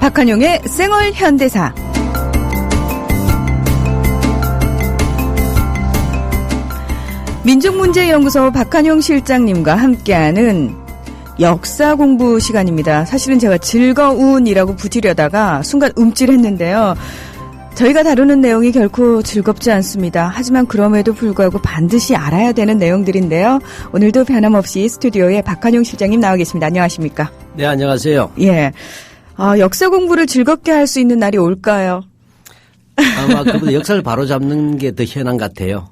박한용의 쌩얼 현대사. 민족문제연구소 박한용 실장님과 함께하는 역사 공부 시간입니다. 사실은 제가 즐거운이라고 붙이려다가 순간 움찔했는데요. 저희가 다루는 내용이 결코 즐겁지 않습니다. 하지만 그럼에도 불구하고 반드시 알아야 되는 내용들인데요. 오늘도 변함없이 스튜디오에 박한용 실장님 나와 계십니다. 안녕하십니까? 네, 안녕하세요. 예. 역사 공부를 즐겁게 할 수 있는 날이 올까요? 아마 그보다 역사를 바로잡는 게 더 현안 같아요.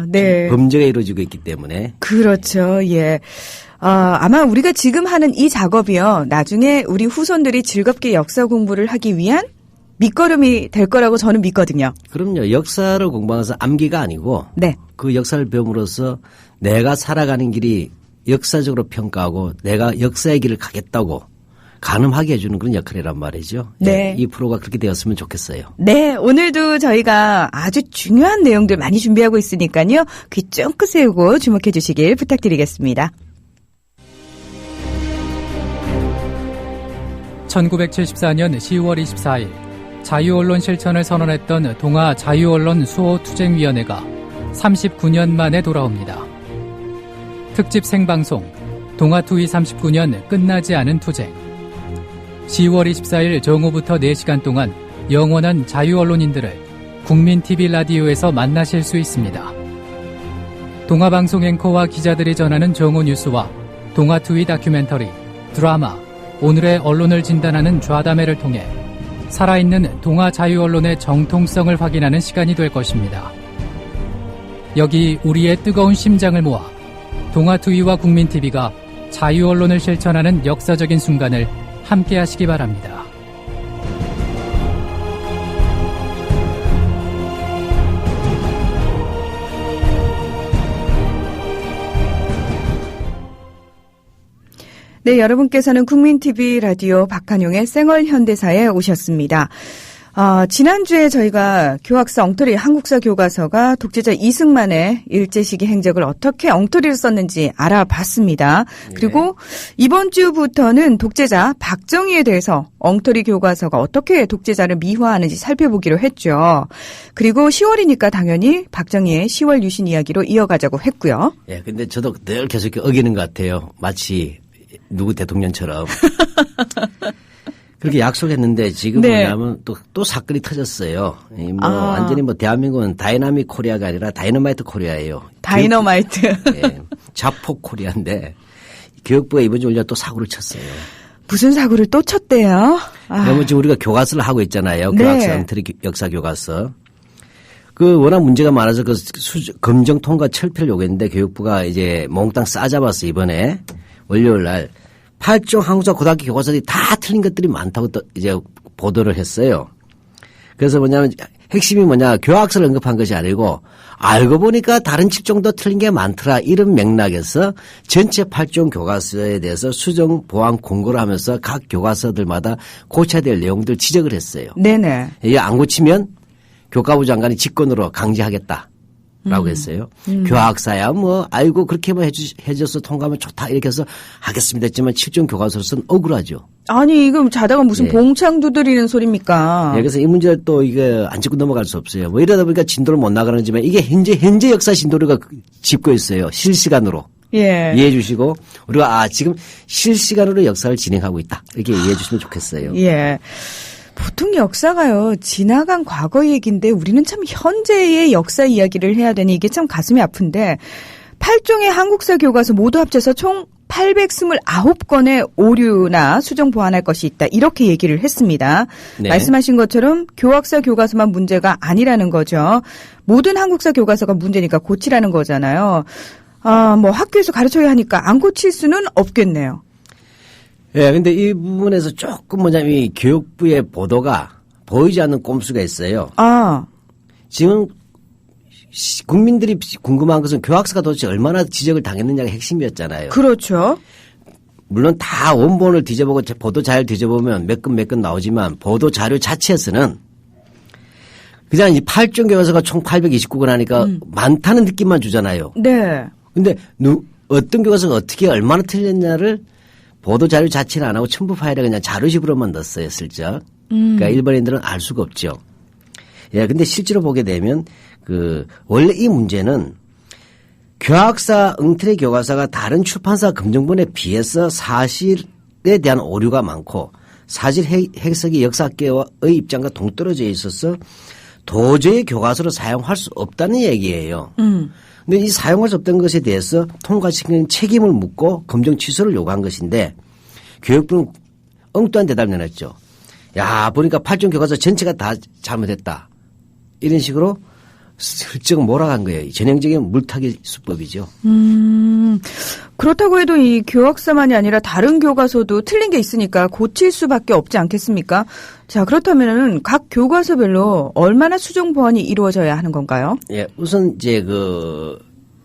네. 범죄가 이루어지고 있기 때문에. 그렇죠. 예. 아마 우리가 지금 하는 이 작업이요. 나중에 우리 후손들이 즐겁게 역사 공부를 하기 위한 밑거름이 될 거라고 저는 믿거든요. 그럼요. 역사를 공부하면서 암기가 아니고 네. 그 역사를 배움으로써 내가 살아가는 길이 역사적으로 평가하고 내가 역사의 길을 가겠다고 가늠하게 해주는 그런 역할이란 말이죠. 네. 이 프로가 그렇게 되었으면 좋겠어요. 네. 오늘도 저희가 아주 중요한 내용들 많이 준비하고 있으니까요. 귀 쫑긋 세우고 주목해 주시길 부탁드리겠습니다. 1974년 10월 24일 자유언론 실천을 선언했던 동아 자유언론 수호투쟁위원회가 39년 만에 돌아옵니다. 특집 생방송 동아투이 39년 끝나지 않은 투쟁. 10월 24일 정오부터 4시간 동안 영원한 자유언론인들을 국민TV 라디오에서 만나실 수 있습니다. 동아방송 앵커와 기자들이 전하는 정오 뉴스와 동아투이 다큐멘터리, 드라마, 오늘의 언론을 진단하는 좌담회를 통해 살아있는 동아 자유언론의 정통성을 확인하는 시간이 될 것입니다. 여기 우리의 뜨거운 심장을 모아 동아투이와 국민TV가 자유언론을 실천하는 역사적인 순간을 함께 하시기 바랍니다. 네, 여러분께서는 국민TV 라디오 박한용의 쌩얼 현대사에 오셨습니다. 지난주에 저희가 교학사 엉터리 한국사 교과서가 독재자 이승만의 일제시기 행적을 어떻게 엉터리를 썼는지 알아봤습니다. 네. 그리고 이번 주부터는 독재자 박정희에 대해서 엉터리 교과서가 어떻게 독재자를 미화하는지 살펴보기로 했죠. 그리고 10월이니까 당연히 박정희의 10월 유신 이야기로 이어가자고 했고요. 예, 근데 저도 늘 계속 이렇게 어기는 것 같아요. 마치 누구 대통령처럼. 그렇게 약속했는데 지금 네. 뭐냐면 또 사건이 터졌어요. 완전히 대한민국은 다이나믹 코리아가 아니라 다이너마이트 코리아예요. 다이너마이트. 예, 자폭 코리아인데 교육부가 이번 주 올려 또 사고를 쳤어요. 무슨 사고를 또 쳤대요? 그러면 지금 우리가 교과서를 하고 있잖아요. 네. 교학서 엉터리 역사 교과서. 그 워낙 문제가 많아서 그 검정 통과 철폐를 요구했는데 교육부가 이제 몽땅 싸잡았어 이번에 월요일 날. 8종 한국사 고등학교 교과서들이 다 틀린 것들이 많다고 또 이제 보도를 했어요. 그래서 뭐냐면 핵심이 뭐냐 교학서를 언급한 것이 아니고 알고 보니까 다른 7종도 틀린 게 많더라 이런 맥락에서 전체 8종 교과서에 대해서 수정 보완 공고를 하면서 각 교과서들마다 고쳐야 될 내용들 지적을 했어요. 네네. 이게 안 고치면 교과부 장관이 직권으로 강제하겠다. 라고 했어요. 교학사야 알고 그렇게만 해줘서 통과하면 좋다 이렇게 해서 하겠습니다 했지만 7종 교과서로서는 억울하죠. 아니 이거 자다가 무슨 네. 봉창 두드리는 소리입니까? 네, 그래서 이 문제를 또 이게 안 짚고 넘어갈 수 없어요. 이러다 보니까 진도를 못 나가는지만 이게 현재 역사 진도를 짚고 있어요. 실시간으로. 예. 이해해 주시고 우리가 지금 실시간으로 역사를 진행하고 있다. 이렇게 이해해 주시면 좋겠어요. 예. 보통 역사가요, 지나간 과거 얘기인데 우리는 참 현재의 역사 이야기를 해야 되니 이게 참 가슴이 아픈데 8종의 한국사 교과서 모두 합쳐서 총 829건의 오류나 수정 보완할 것이 있다. 이렇게 얘기를 했습니다. 네. 말씀하신 것처럼 교학사 교과서만 문제가 아니라는 거죠. 모든 한국사 교과서가 문제니까 고치라는 거잖아요. 학교에서 가르쳐야 하니까 안 고칠 수는 없겠네요. 예, 근데 이 부분에서 조금 뭐냐면 이 교육부의 보도가 보이지 않는 꼼수가 있어요. 지금 국민들이 궁금한 것은 교학서가 도대체 얼마나 지적을 당했느냐가 핵심이었잖아요. 그렇죠. 물론 다 원본을 뒤져보고 보도 자료를 뒤져보면 몇 건 나오지만 보도 자료 자체에서는 그냥 이 8종 교과서가 총 829건 하니까 많다는 느낌만 주잖아요. 네. 근데 어떤 교과서가 어떻게 얼마나 틀렸냐를 보도 자료 자체를 안 하고 첨부 파일에 그냥 자료집으로만 넣었어요, 슬쩍. 그러니까 일반인들은 알 수가 없죠. 예, 근데 실제로 보게 되면 원래 이 문제는 교학사 응틀의 교과서가 다른 출판사 검정본에 비해서 사실에 대한 오류가 많고 사실 해석이 역사학계의 입장과 동떨어져 있어서 도저히 교과서로 사용할 수 없다는 얘기예요. 근데 이 사용할 수 없다는 것에 대해서 통과시키는 책임을 묻고 검정 취소를 요구한 것인데 교육부는 엉뚱한 대답을 내놨죠. 야, 보니까 8종 교과서 전체가 다 잘못했다. 이런 식으로 슬쩍 몰아간 거예요. 전형적인 물타기 수법이죠. 그렇다고 해도 이 교학사만이 아니라 다른 교과서도 틀린 게 있으니까 고칠 수밖에 없지 않겠습니까? 자, 그렇다면은 각 교과서별로 얼마나 수정 보완이 이루어져야 하는 건가요? 예, 우선 이제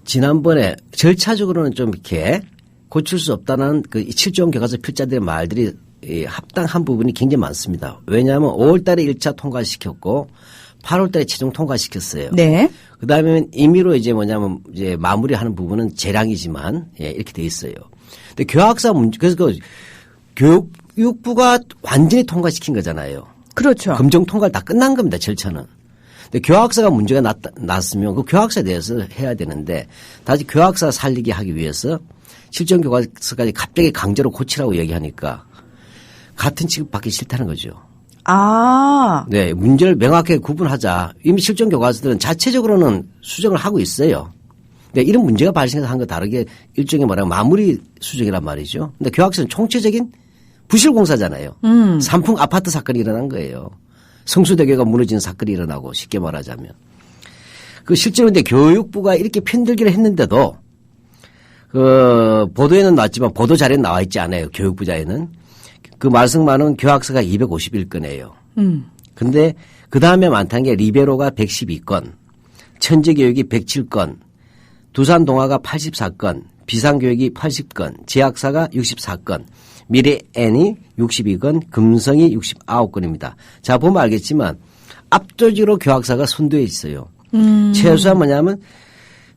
지난번에 절차적으로는 좀 이렇게 고칠 수 없다는 이 7종 교과서 필자들의 말들이 합당한 부분이 굉장히 많습니다. 왜냐하면 5월 달에 1차 통과시켰고 8월 달에 최종 통과시켰어요. 네. 그 다음에 임의로 이제 마무리하는 부분은 재량이지만, 예, 이렇게 돼 있어요. 근데 교학사 문제, 그래서 교육부가 완전히 통과시킨 거잖아요. 그렇죠. 검정 통과를 다 끝난 겁니다, 절차는. 근데 교학사가 문제가 났으면 그 교학사에 대해서 해야 되는데 다시 교학사 살리게 하기 위해서 실전 교과서까지 갑자기 강제로 고치라고 얘기하니까 같은 취급받기 싫다는 거죠. 아. 네, 문제를 명확하게 구분하자. 이미 실전 교과서들은 자체적으로는 수정을 하고 있어요. 네, 이런 문제가 발생해서 한 거 다르게 일종의 마무리 수정이란 말이죠. 근데 교학서는 총체적인 부실공사잖아요. 삼풍 아파트 사건이 일어난 거예요. 성수대교가 무너지는 사건이 일어나고 쉽게 말하자면. 실제로 근데 교육부가 이렇게 편들기를 했는데도 보도에는 나왔지만 보도 자료에 나와 있지 않아요. 교육부자에는. 그 말씀만은 교학서가 251건이에요. 근데 그 다음에 많다는 게 리베로가 112건, 천재교육이 107건, 두산동아가 84건, 비상교육이 80건, 제약사가 64건, 미래N이 62건, 금성이 69건입니다. 자, 보면 알겠지만 압도적으로 교학사가 선두에 있어요. 최소한 뭐냐면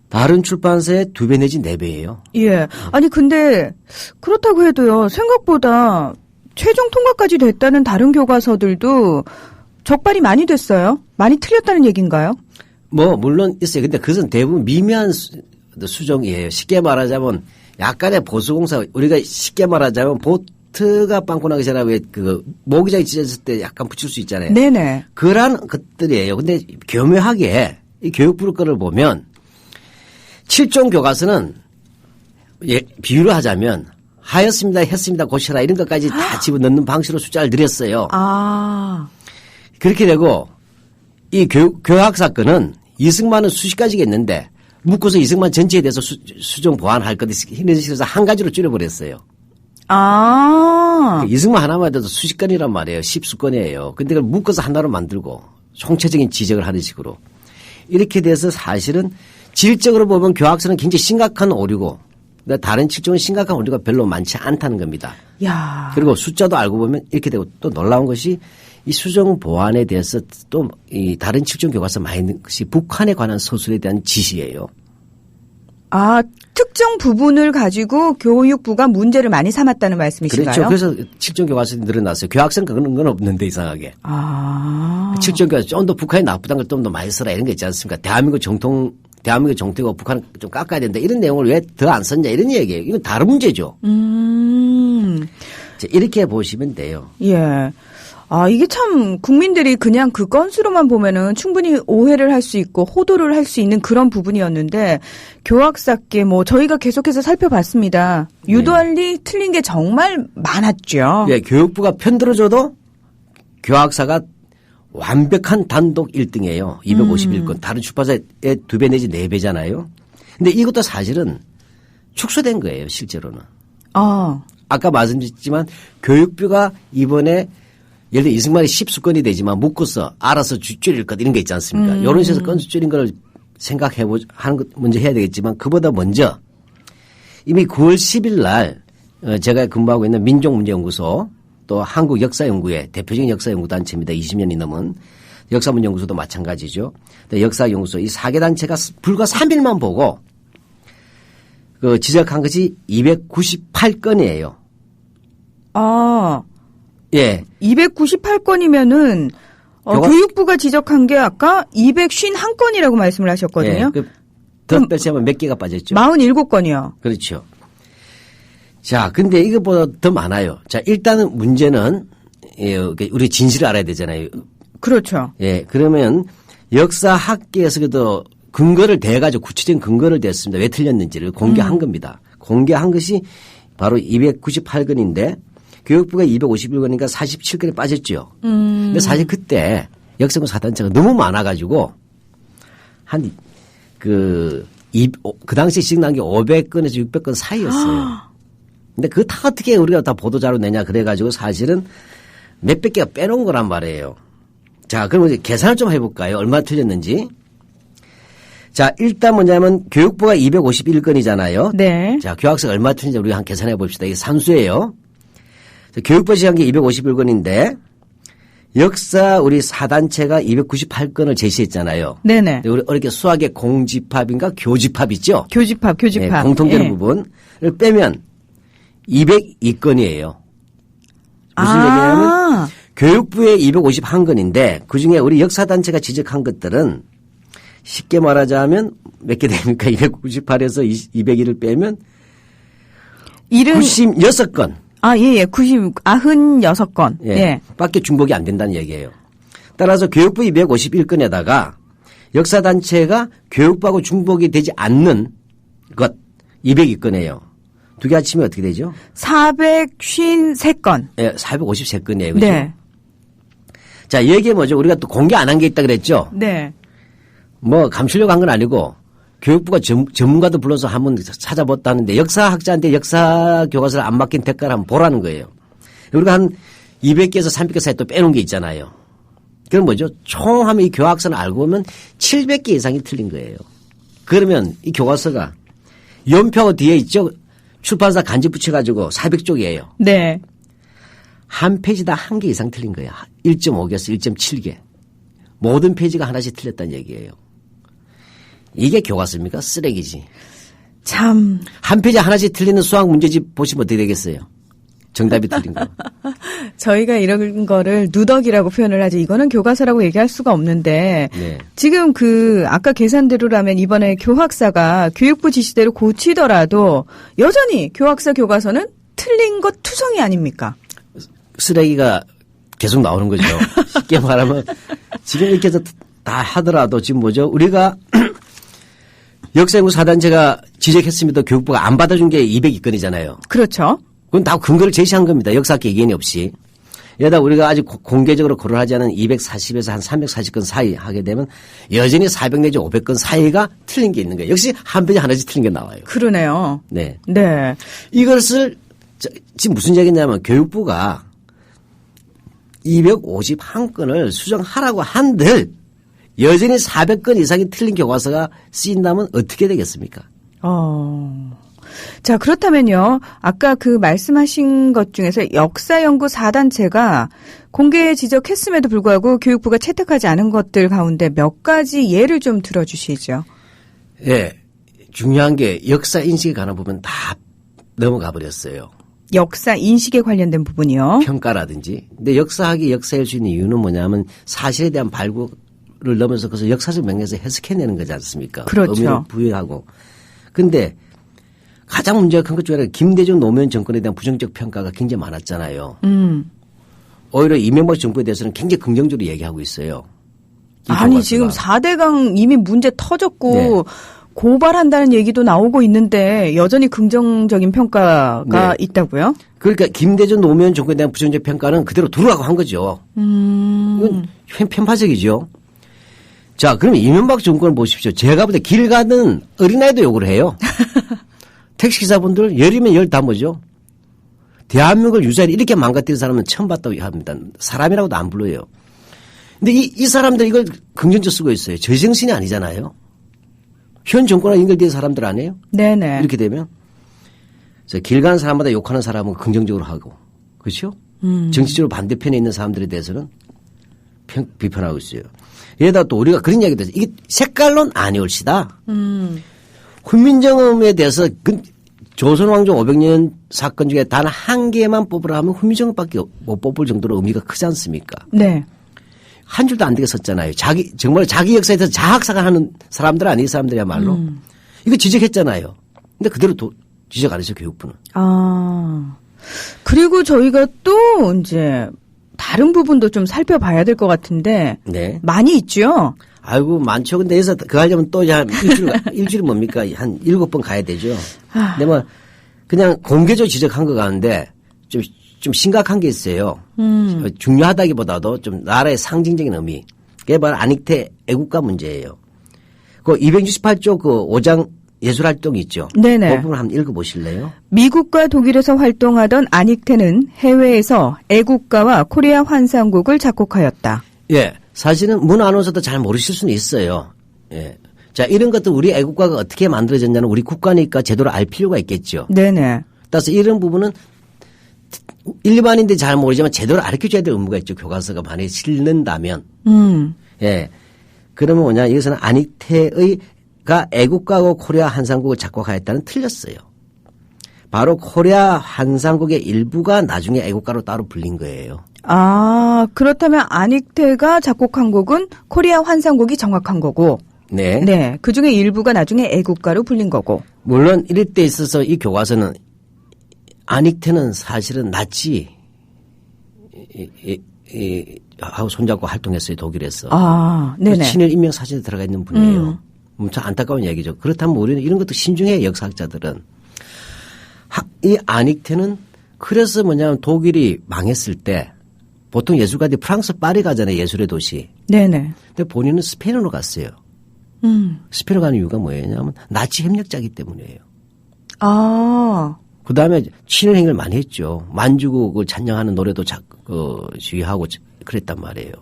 다른 출판사의 2배 내지 4배예요. 예. 아니 근데 그렇다고 해도요. 생각보다 최종 통과까지 됐다는 다른 교과서들도 적발이 많이 됐어요. 많이 틀렸다는 얘기인가요? 물론 있어요. 근데 그것은 대부분 미미한 수정이에요. 쉽게 말하자면 약간의 보수공사, 우리가 쉽게 말하자면 보트가 빵꾸 나기 전에 왜 모기장이 찢어졌을 때 약간 붙일 수 있잖아요. 네네. 그런 것들이에요. 근데 교묘하게 이 교육부 거를 보면 7종 교과서는 비유를 하자면 하였습니다, 했습니다, 고쳐라 이런 것까지 다 집어넣는 방식으로 숫자를 늘렸어요. 아. 그렇게 되고 이 교학 사건은 이승만은 수십 가지가 있는데 묶어서 이승만 전체에 대해서 수정 보완할 것 이런 식으로 한 가지로 줄여버렸어요. 아. 이승만 하나만 해도 수십 건이란 말이에요. 10수건이에요. 근데 그걸 묶어서 하나로 만들고 총체적인 지적을 하는 식으로. 이렇게 돼서 사실은 질적으로 보면 교학서는 굉장히 심각한 오류고 다른 7종은 심각한 오류가 별로 많지 않다는 겁니다. 야. 그리고 숫자도 알고 보면 이렇게 되고 또 놀라운 것이 이 수정 보완에 대해서 또 이 다른 7종 교과서 많이 있는 것이 북한에 관한 서술에 대한 지시예요. 아, 특정 부분을 가지고 교육부가 문제를 많이 삼았다는 말씀이신가요? 그렇죠. 그래서 7종 교과서에 늘어났어요. 교학생 그런 건 없는데 이상하게. 아. 7종 교과서 좀 더 북한이 나쁘다는 걸 좀 더 많이 써라 이런 거 있지 않습니까? 대한민국 정통이고 북한은 좀 깎아야 된다. 이런 내용을 왜 더 안 썼냐 이런 얘기예요. 이건 다른 문제죠. 자, 이렇게 보시면 돼요. 예. 아, 이게 참 국민들이 그냥 그 건수로만 보면은 충분히 오해를 할 수 있고 호도를 할 수 있는 그런 부분이었는데 교학사께 저희가 계속해서 살펴봤습니다. 유도할리 틀린 게 정말 많았죠. 예, 교육부가 편들어줘도 교학사가 완벽한 단독 1등이에요. 251건. 다른 출판사의 2배 내지 4배잖아요. 근데 이것도 사실은 축소된 거예요, 실제로는. 아까 말씀드렸지만 교육부가 이번에 예를 들어 이승만이 10수건이 되지만 묶어서 알아서 줄일 것 이런 게 있지 않습니까? 이런 식으로 건수 줄인 걸 하는 것 먼저 해야 되겠지만 그보다 먼저 이미 9월 10일 날 제가 근무하고 있는 민족문제연구소 또 한국역사연구회 대표적인 역사연구단체입니다. 20년이 넘은 역사문연구소도 마찬가지죠. 역사연구소 이 4개 단체가 불과 3일만 보고 지적한 것이 298건이에요. 아. 예. 298건이면은 교육부가 지적한 게 아까 251건이라고 말씀을 하셨거든요. 예. 더 빼시면 몇 개가 빠졌죠? 47건이요. 그렇죠. 자, 근데 이것보다 더 많아요. 자, 일단은 문제는 우리 진실을 알아야 되잖아요. 그렇죠. 예. 그러면 역사학계에서 그래도 근거를 대가지고 구체적인 근거를 댔습니다. 왜 틀렸는지를 공개한 겁니다. 공개한 것이 바로 298건인데 교육부가 251건이니까 47건이 빠졌죠. 근데 사실 그때 역사고 사단체가 너무 많아가지고 그 당시에 지정난 게 500건에서 600건 사이였어요. 근데 그거 다 어떻게 우리가 다 보도자료 내냐 그래가지고 사실은 몇백 개가 빼놓은 거란 말이에요. 자, 그럼 이제 계산을 좀 해볼까요? 얼마 틀렸는지. 자, 일단 뭐냐면 교육부가 251건이잖아요. 네. 자, 교학서가 얼마 틀린지 우리가 한 계산해 봅시다. 이게 산수예요. 교육부가 지정한 게 251건인데 역사 우리 사단체가 298건을 제시했잖아요. 네네. 우리 어렵게 수학의 공집합인가 교집합 있죠? 교집합. 네, 공통되는 부분을 빼면 202건이에요. 무슨 얘기냐면 교육부에 251건인데 그중에 우리 역사단체가 지적한 것들은 쉽게 말하자면 몇 개 됩니까? 298에서 201을 빼면 96건. 아, 예. 96건. 예. 밖에 중복이 안 된다는 얘기예요. 따라서 교육부 251건에다가 역사단체가 교육부하고 중복이 되지 않는 것 202건이에요. 두 개 합치면 어떻게 되죠? 453건. 예, 453건이에요. 그죠? 네. 자, 여기에 뭐죠? 우리가 또 공개 안 한 게 있다 그랬죠? 네. 뭐 감추려고 한 건 아니고 교육부가 전문가도 불러서 한번 찾아봤다는데 역사학자한테 역사 교과서를 안 맡긴 대가를 한번 보라는 거예요. 우리가 한 200개에서 300개 사이 또 빼놓은 게 있잖아요. 그럼 뭐죠? 총 하면 이 교학서는 알고 보면 700개 이상이 틀린 거예요. 그러면 이 교과서가 연표하고 뒤에 있죠? 출판사 간지 붙여가지고 400쪽이에요. 네. 한 페이지당 한 개 이상 틀린 거예요. 1.5개에서 1.7개. 모든 페이지가 하나씩 틀렸다는 얘기예요. 이게 교과서입니까? 쓰레기지. 참. 한 페이지 하나씩 틀리는 수학 문제집 보시면 어떻게 되겠어요? 정답이 틀린 거. 저희가 이런 거를 누더기라고 표현을 하죠. 이거는 교과서라고 얘기할 수가 없는데 네. 지금 아까 계산대로라면 이번에 교학사가 교육부 지시대로 고치더라도 여전히 교학사 교과서는 틀린 것 투성이 아닙니까? 쓰레기가 계속 나오는 거죠. 쉽게 말하면 지금 이렇게 해서 다 하더라도 지금 뭐죠? 우리가 역사연구 사단체가 지적했습니다. 교육부가 안 받아준 게 202건이잖아요. 그렇죠. 그건 다 근거를 제시한 겁니다. 역사학계 이견이 없이. 여기다 우리가 아직 공개적으로 거론하지 않은 240에서 한 340건 사이 하게 되면 여전히 400 내지 500건 사이가 틀린 게 있는 거예요. 역시 한 페이지 하나씩 틀린 게 나와요. 그러네요. 네. 네. 이것을 지금 무슨 얘기냐면 교육부가 251건을 수정하라고 한들 여전히 400건 이상이 틀린 교과서가 쓰인다면 어떻게 되겠습니까? 자, 그렇다면요. 아까 그 말씀하신 것 중에서 역사연구 4단체가 공개 지적했음에도 불구하고 교육부가 채택하지 않은 것들 가운데 몇 가지 예를 좀 들어주시죠. 예. 중요한 게 역사 인식에 관한 부분 다 넘어가 버렸어요. 역사 인식에 관련된 부분이요. 평가라든지. 근데 역사학이 역사일 수 있는 이유는 뭐냐면 사실에 대한 발굴을 넘어서 그래서 역사적 맥락에서 해석해내는 거지 않습니까? 그렇죠. 의미를 부여하고. 근데 가장 문제가 큰 것 중에 하나가 김대중 노무현 정권에 대한 부정적 평가가 굉장히 많았잖아요. 오히려 이명박 정부에 대해서는 굉장히 긍정적으로 얘기하고 있어요. 아니 지금 4대강 이미 문제 터졌고 네. 고발한다는 얘기도 나오고 있는데 여전히 긍정적인 평가가 네. 있다고요? 그러니까 김대중 노무현 정권에 대한 부정적 평가는 그대로 두라고 한 거죠. 이건 편파적이죠. 자, 그러면 이명박 정권을 보십시오. 제가 볼 때 길 가는 어린아이도 욕을 해요. 택시기사분들 열이면 열 다 뭐죠. 대한민국을 유사히 이렇게 망가뜨린 사람은 처음 봤다고 합니다. 사람이라고도 안 불러요. 근데 이 사람들 이걸 긍정적 쓰고 있어요. 저 정신이 아니잖아요. 현 정권과 연결된 사람들 아니에요? 네네. 이렇게 되면. 그래서 길 가는 사람마다 욕하는 사람은 긍정적으로 하고. 그렇죠? 정치적으로 반대편에 있는 사람들에 대해서는 비판하고 있어요. 얘다 또 우리가 그런 이야기도 했어요. 이게 색깔론 아니올시다. 훈민정음에 대해서 조선왕조 500년 사건 중에 단 한 개만 뽑으라 하면 훈민정음밖에 못 뽑을 정도로 의미가 크지 않습니까? 네. 한 줄도 안 되게 썼잖아요. 정말 자기 역사에 대해서 자학사가 하는 사람들 아니에요, 사람들이야말로. 이거 지적했잖아요. 근데 그대로 지적 안 했어요, 교육부는. 그리고 저희가 또 이제 다른 부분도 좀 살펴봐야 될 것 같은데. 네. 많이 있죠? 아이고, 많죠. 근데 여기서 그거 하려면 또 한 일주일 뭡니까? 한 7번 가야 되죠. 근데 뭐, 그냥 공개적으로 지적한 것 같은데 좀 심각한 게 있어요. 중요하다기보다도 좀 나라의 상징적인 의미. 그게 바로 안익태 애국가 문제예요. 그 268조 그 5장 예술활동이 있죠. 네네. 그 부분 한번 읽어보실래요? 미국과 독일에서 활동하던 안익태는 해외에서 애국가와 코리아 환상곡을 작곡하였다. 예. 사실은 문 아나운서도 잘 모르실 수는 있어요. 예. 자, 이런 것들 우리 애국가가 어떻게 만들어졌냐는 우리 국가니까 제대로 알 필요가 있겠죠. 네네. 따라서 이런 부분은 일반인들이 잘 모르지만 제대로 가르쳐줘야 될 의무가 있죠. 교과서가 만약에 실른다면. 예. 그러면 뭐냐. 여기서는 안익태가 애국가고 코리아 환상곡을 작곡하였다는 틀렸어요. 바로 코리아 환상곡의 일부가 나중에 애국가로 따로 불린 거예요. 그렇다면 안익태가 작곡한 곡은 코리아 환상곡이 정확한 거고. 네. 네. 그 중에 일부가 나중에 애국가로 불린 거고. 물론 이럴 때 있어서 이 교과서는 안익태는 사실은 나치 하고 손잡고 활동했어요, 독일에서. 네네. 친일 인명 사진에 들어가 있는 분이에요. 참 안타까운 얘기죠. 그렇다면 우리는 이런 것도 신중해, 역사학자들은. 이 안익태는 그래서 뭐냐면 독일이 망했을 때 보통 예술가들이 프랑스 파리 가잖아요, 예술의 도시. 네네. 근데 본인은 스페인으로 갔어요. 스페인으로 가는 이유가 뭐냐면 나치 협력자이기 때문이에요. 그 다음에 친일 행위를 많이 했죠. 만주국을 찬양하는 노래도 지휘하고 그랬단 말이에요.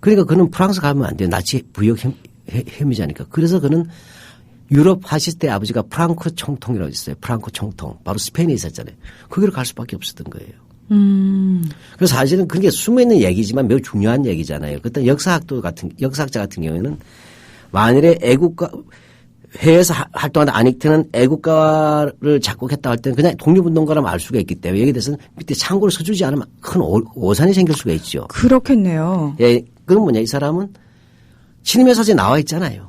그러니까 그는 프랑스 가면 안 돼요. 나치 부역 혐의자니까. 그래서 그는 유럽 파시스트의 아버지가 프랑코 총통이라고 있어요. 프랑코 총통. 바로 스페인에 있었잖아요. 거기로 갈 수밖에 없었던 거예요. 그래서 사실은 그게 숨어있는 얘기지만 매우 중요한 얘기잖아요. 그때 역사학자 같은 경우에는 만일에 애국가, 해외에서 활동하는 안익태는 애국가를 작곡했다 할 때는 그냥 독립운동가라면 알 수가 있기 때문에 여기에 대해서는 밑에 참고를 써주지 않으면 큰 오산이 생길 수가 있죠. 그렇겠네요. 예, 그럼 뭐냐, 이 사람은 친일의 사진에 나와 있잖아요.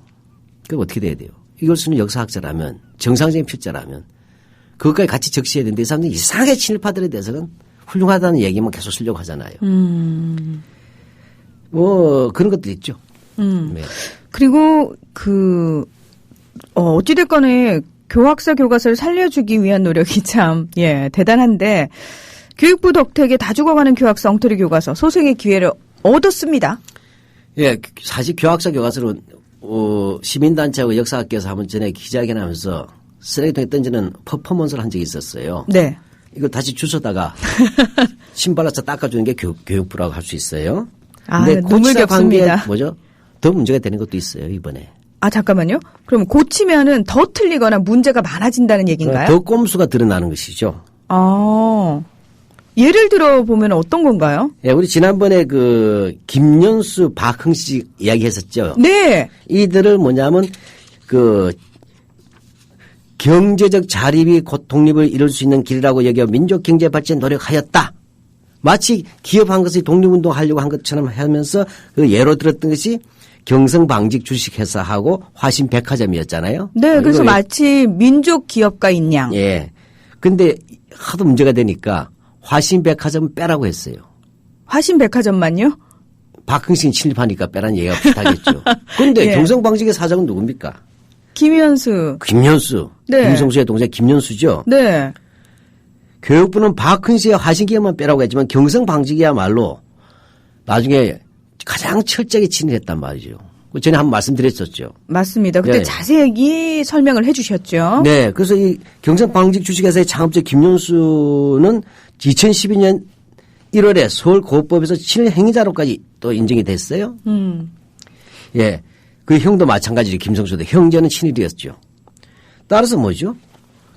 그럼 어떻게 돼야 돼요? 이걸 쓰는 역사학자라면, 정상적인 필자라면, 그것까지 같이 적시해야 되는데 이 사람들은 이상하게 친일파들에 대해서는 훌륭하다는 얘기만 계속 쓰려고 하잖아요. 뭐, 그런 것도 있죠. 네. 그리고 어찌됐건에 교학사 교과서를 살려주기 위한 노력이 참, 대단한데, 교육부 덕택에 다 죽어가는 교학사 엉터리 교과서 소생의 기회를 얻었습니다. 예, 사실 교학사 교과서는, 시민단체하고 역사학교에서 한번 전에 기자회견하면서 쓰레기통에 던지는 퍼포먼스를 한 적이 있었어요. 네. 이거 다시 주워다가 신발라서 닦아주는 게 교육부라고 할 수 있어요. 근데 노물겹습니다. 뭐죠? 더 문제가 되는 것도 있어요, 이번에. 잠깐만요. 그럼 고치면은 더 틀리거나 문제가 많아진다는 얘기인가요? 더 꼼수가 드러나는 것이죠. 예를 들어 보면 어떤 건가요? 예, 우리 지난번에 김연수, 박흥식 이야기했었죠. 네. 이들을 뭐냐면 경제적 자립이 곧 독립을 이룰 수 있는 길이라고 여겨 민족 경제 발전에 노력하였다. 마치 기업한 것이 독립운동 하려고 한 것처럼 하면서 예로 들었던 것이 경성방직 주식회사하고 화신백화점이었잖아요. 네, 그래서 마치 민족 기업가인 양. 예. 근데 하도 문제가 되니까 화신백화점 빼라고 했어요. 화신백화점만요? 박흥식 친일파니까 빼라는 얘기가 비슷하겠죠. 그런데 예. 경성방직의 사장은 누굽니까? 김현수. 네. 김성수의 동생 김연수죠. 네. 교육부는 박흥식의 화신기업만 빼라고 했지만 경성방직이야말로 나중에 가장 철저하게 친일했단 말이죠. 전에 한번 말씀드렸었죠. 맞습니다. 그때 네. 자세히 설명을 해 주셨죠. 네. 그래서 이 경성방직 주식회사의 창업자 김연수는 2012년 1월에 서울고법에서 친일 행위자로까지 또 인정이 됐어요. 예. 그 형도 마찬가지로 김성수도 형제는 친일이었죠. 따라서 뭐죠?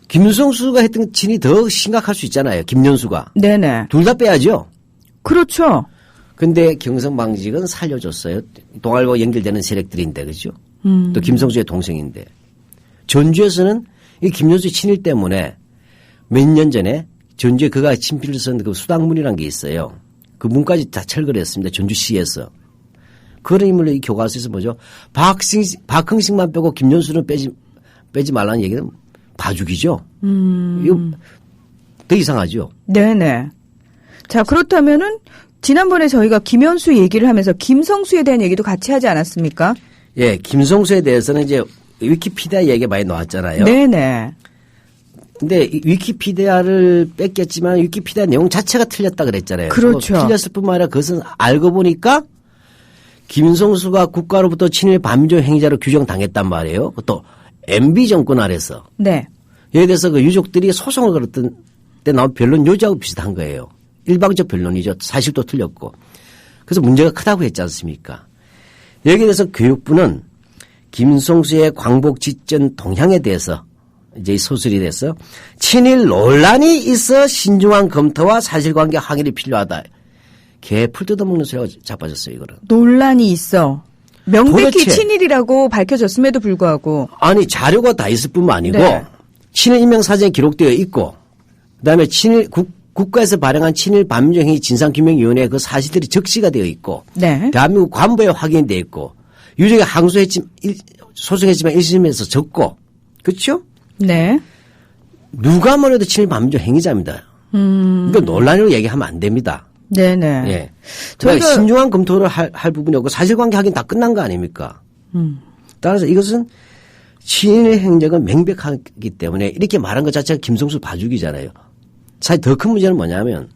김성수가 했던 친이 더 심각할 수 있잖아요. 김연수가. 네네. 둘 다 빼야죠. 그렇죠. 근데 경성방직은 살려줬어요. 동아일보 연결되는 세력들인데, 그죠? 또 김성수의 동생인데. 전주에서는 이 김현수 친일 때문에 몇 년 전에 전주에 그가 친필을 쓴 그 수당문이라는 게 있어요. 그 문까지 다 철거를 했습니다. 전주시에서. 그런 인물이 교과서에서 뭐죠? 박흥식만 빼고 김현수는 빼지 말라는 얘기는 봐주기죠. 이거 더 이상하죠. 네네. 자, 그렇다면은 지난번에 저희가 김현수 얘기를 하면서 김성수에 대한 얘기도 같이 하지 않았습니까? 예, 김성수에 대해서는 이제 위키피디아 얘기가 많이 나왔잖아요. 네네. 근데 위키피디아를 뺏겼지만 위키피디아 내용 자체가 틀렸다 그랬잖아요. 그렇죠. 틀렸을 뿐만 아니라 그것은 알고 보니까 김성수가 국가로부터 친일 반민족 행위자로 규정당했단 말이에요. 또 MB 정권 아래서. 네. 여기에 대해서 그 유족들이 소송을 걸었던 때 나온 변론 요지하고 비슷한 거예요. 일방적 변론이죠. 사실도 틀렸고. 그래서 문제가 크다고 했지 않습니까? 여기에 대해서 교육부는 김성수의 광복 직전 동향에 대해서 이제 이 소설에 대해서 친일 논란이 있어 신중한 검토와 사실관계 확인이 필요하다. 개풀 뜯어먹는 소리가 자빠졌어요. 이거는. 논란이 있어. 명백히 도대체. 친일이라고 밝혀졌음에도 불구하고. 아니 자료가 다 있을 뿐만 아니고 네. 친일 인명사전에 기록되어 있고 그다음에 친일 국가에서 발행한 친일 반민족행위 진상규명위원회 그 사실들이 적시가 되어 있고 네. 대한민국 관부에 확인되어 있고 유족이 소송했지만 1심에서 졌고 그렇죠? 네. 누가 뭐래도 친일 반민족 행위자입니다. 이거 논란으로 얘기하면 안 됩니다. 네네. 예. 저희가 신중한 검토를 할 부분이 없고 사실관계 확인 다 끝난 거 아닙니까? 따라서 이것은 친일 행적은 명백하기 때문에 이렇게 말한 것 자체가 김성수 봐주기잖아요. 사실 더 큰 문제는 뭐냐면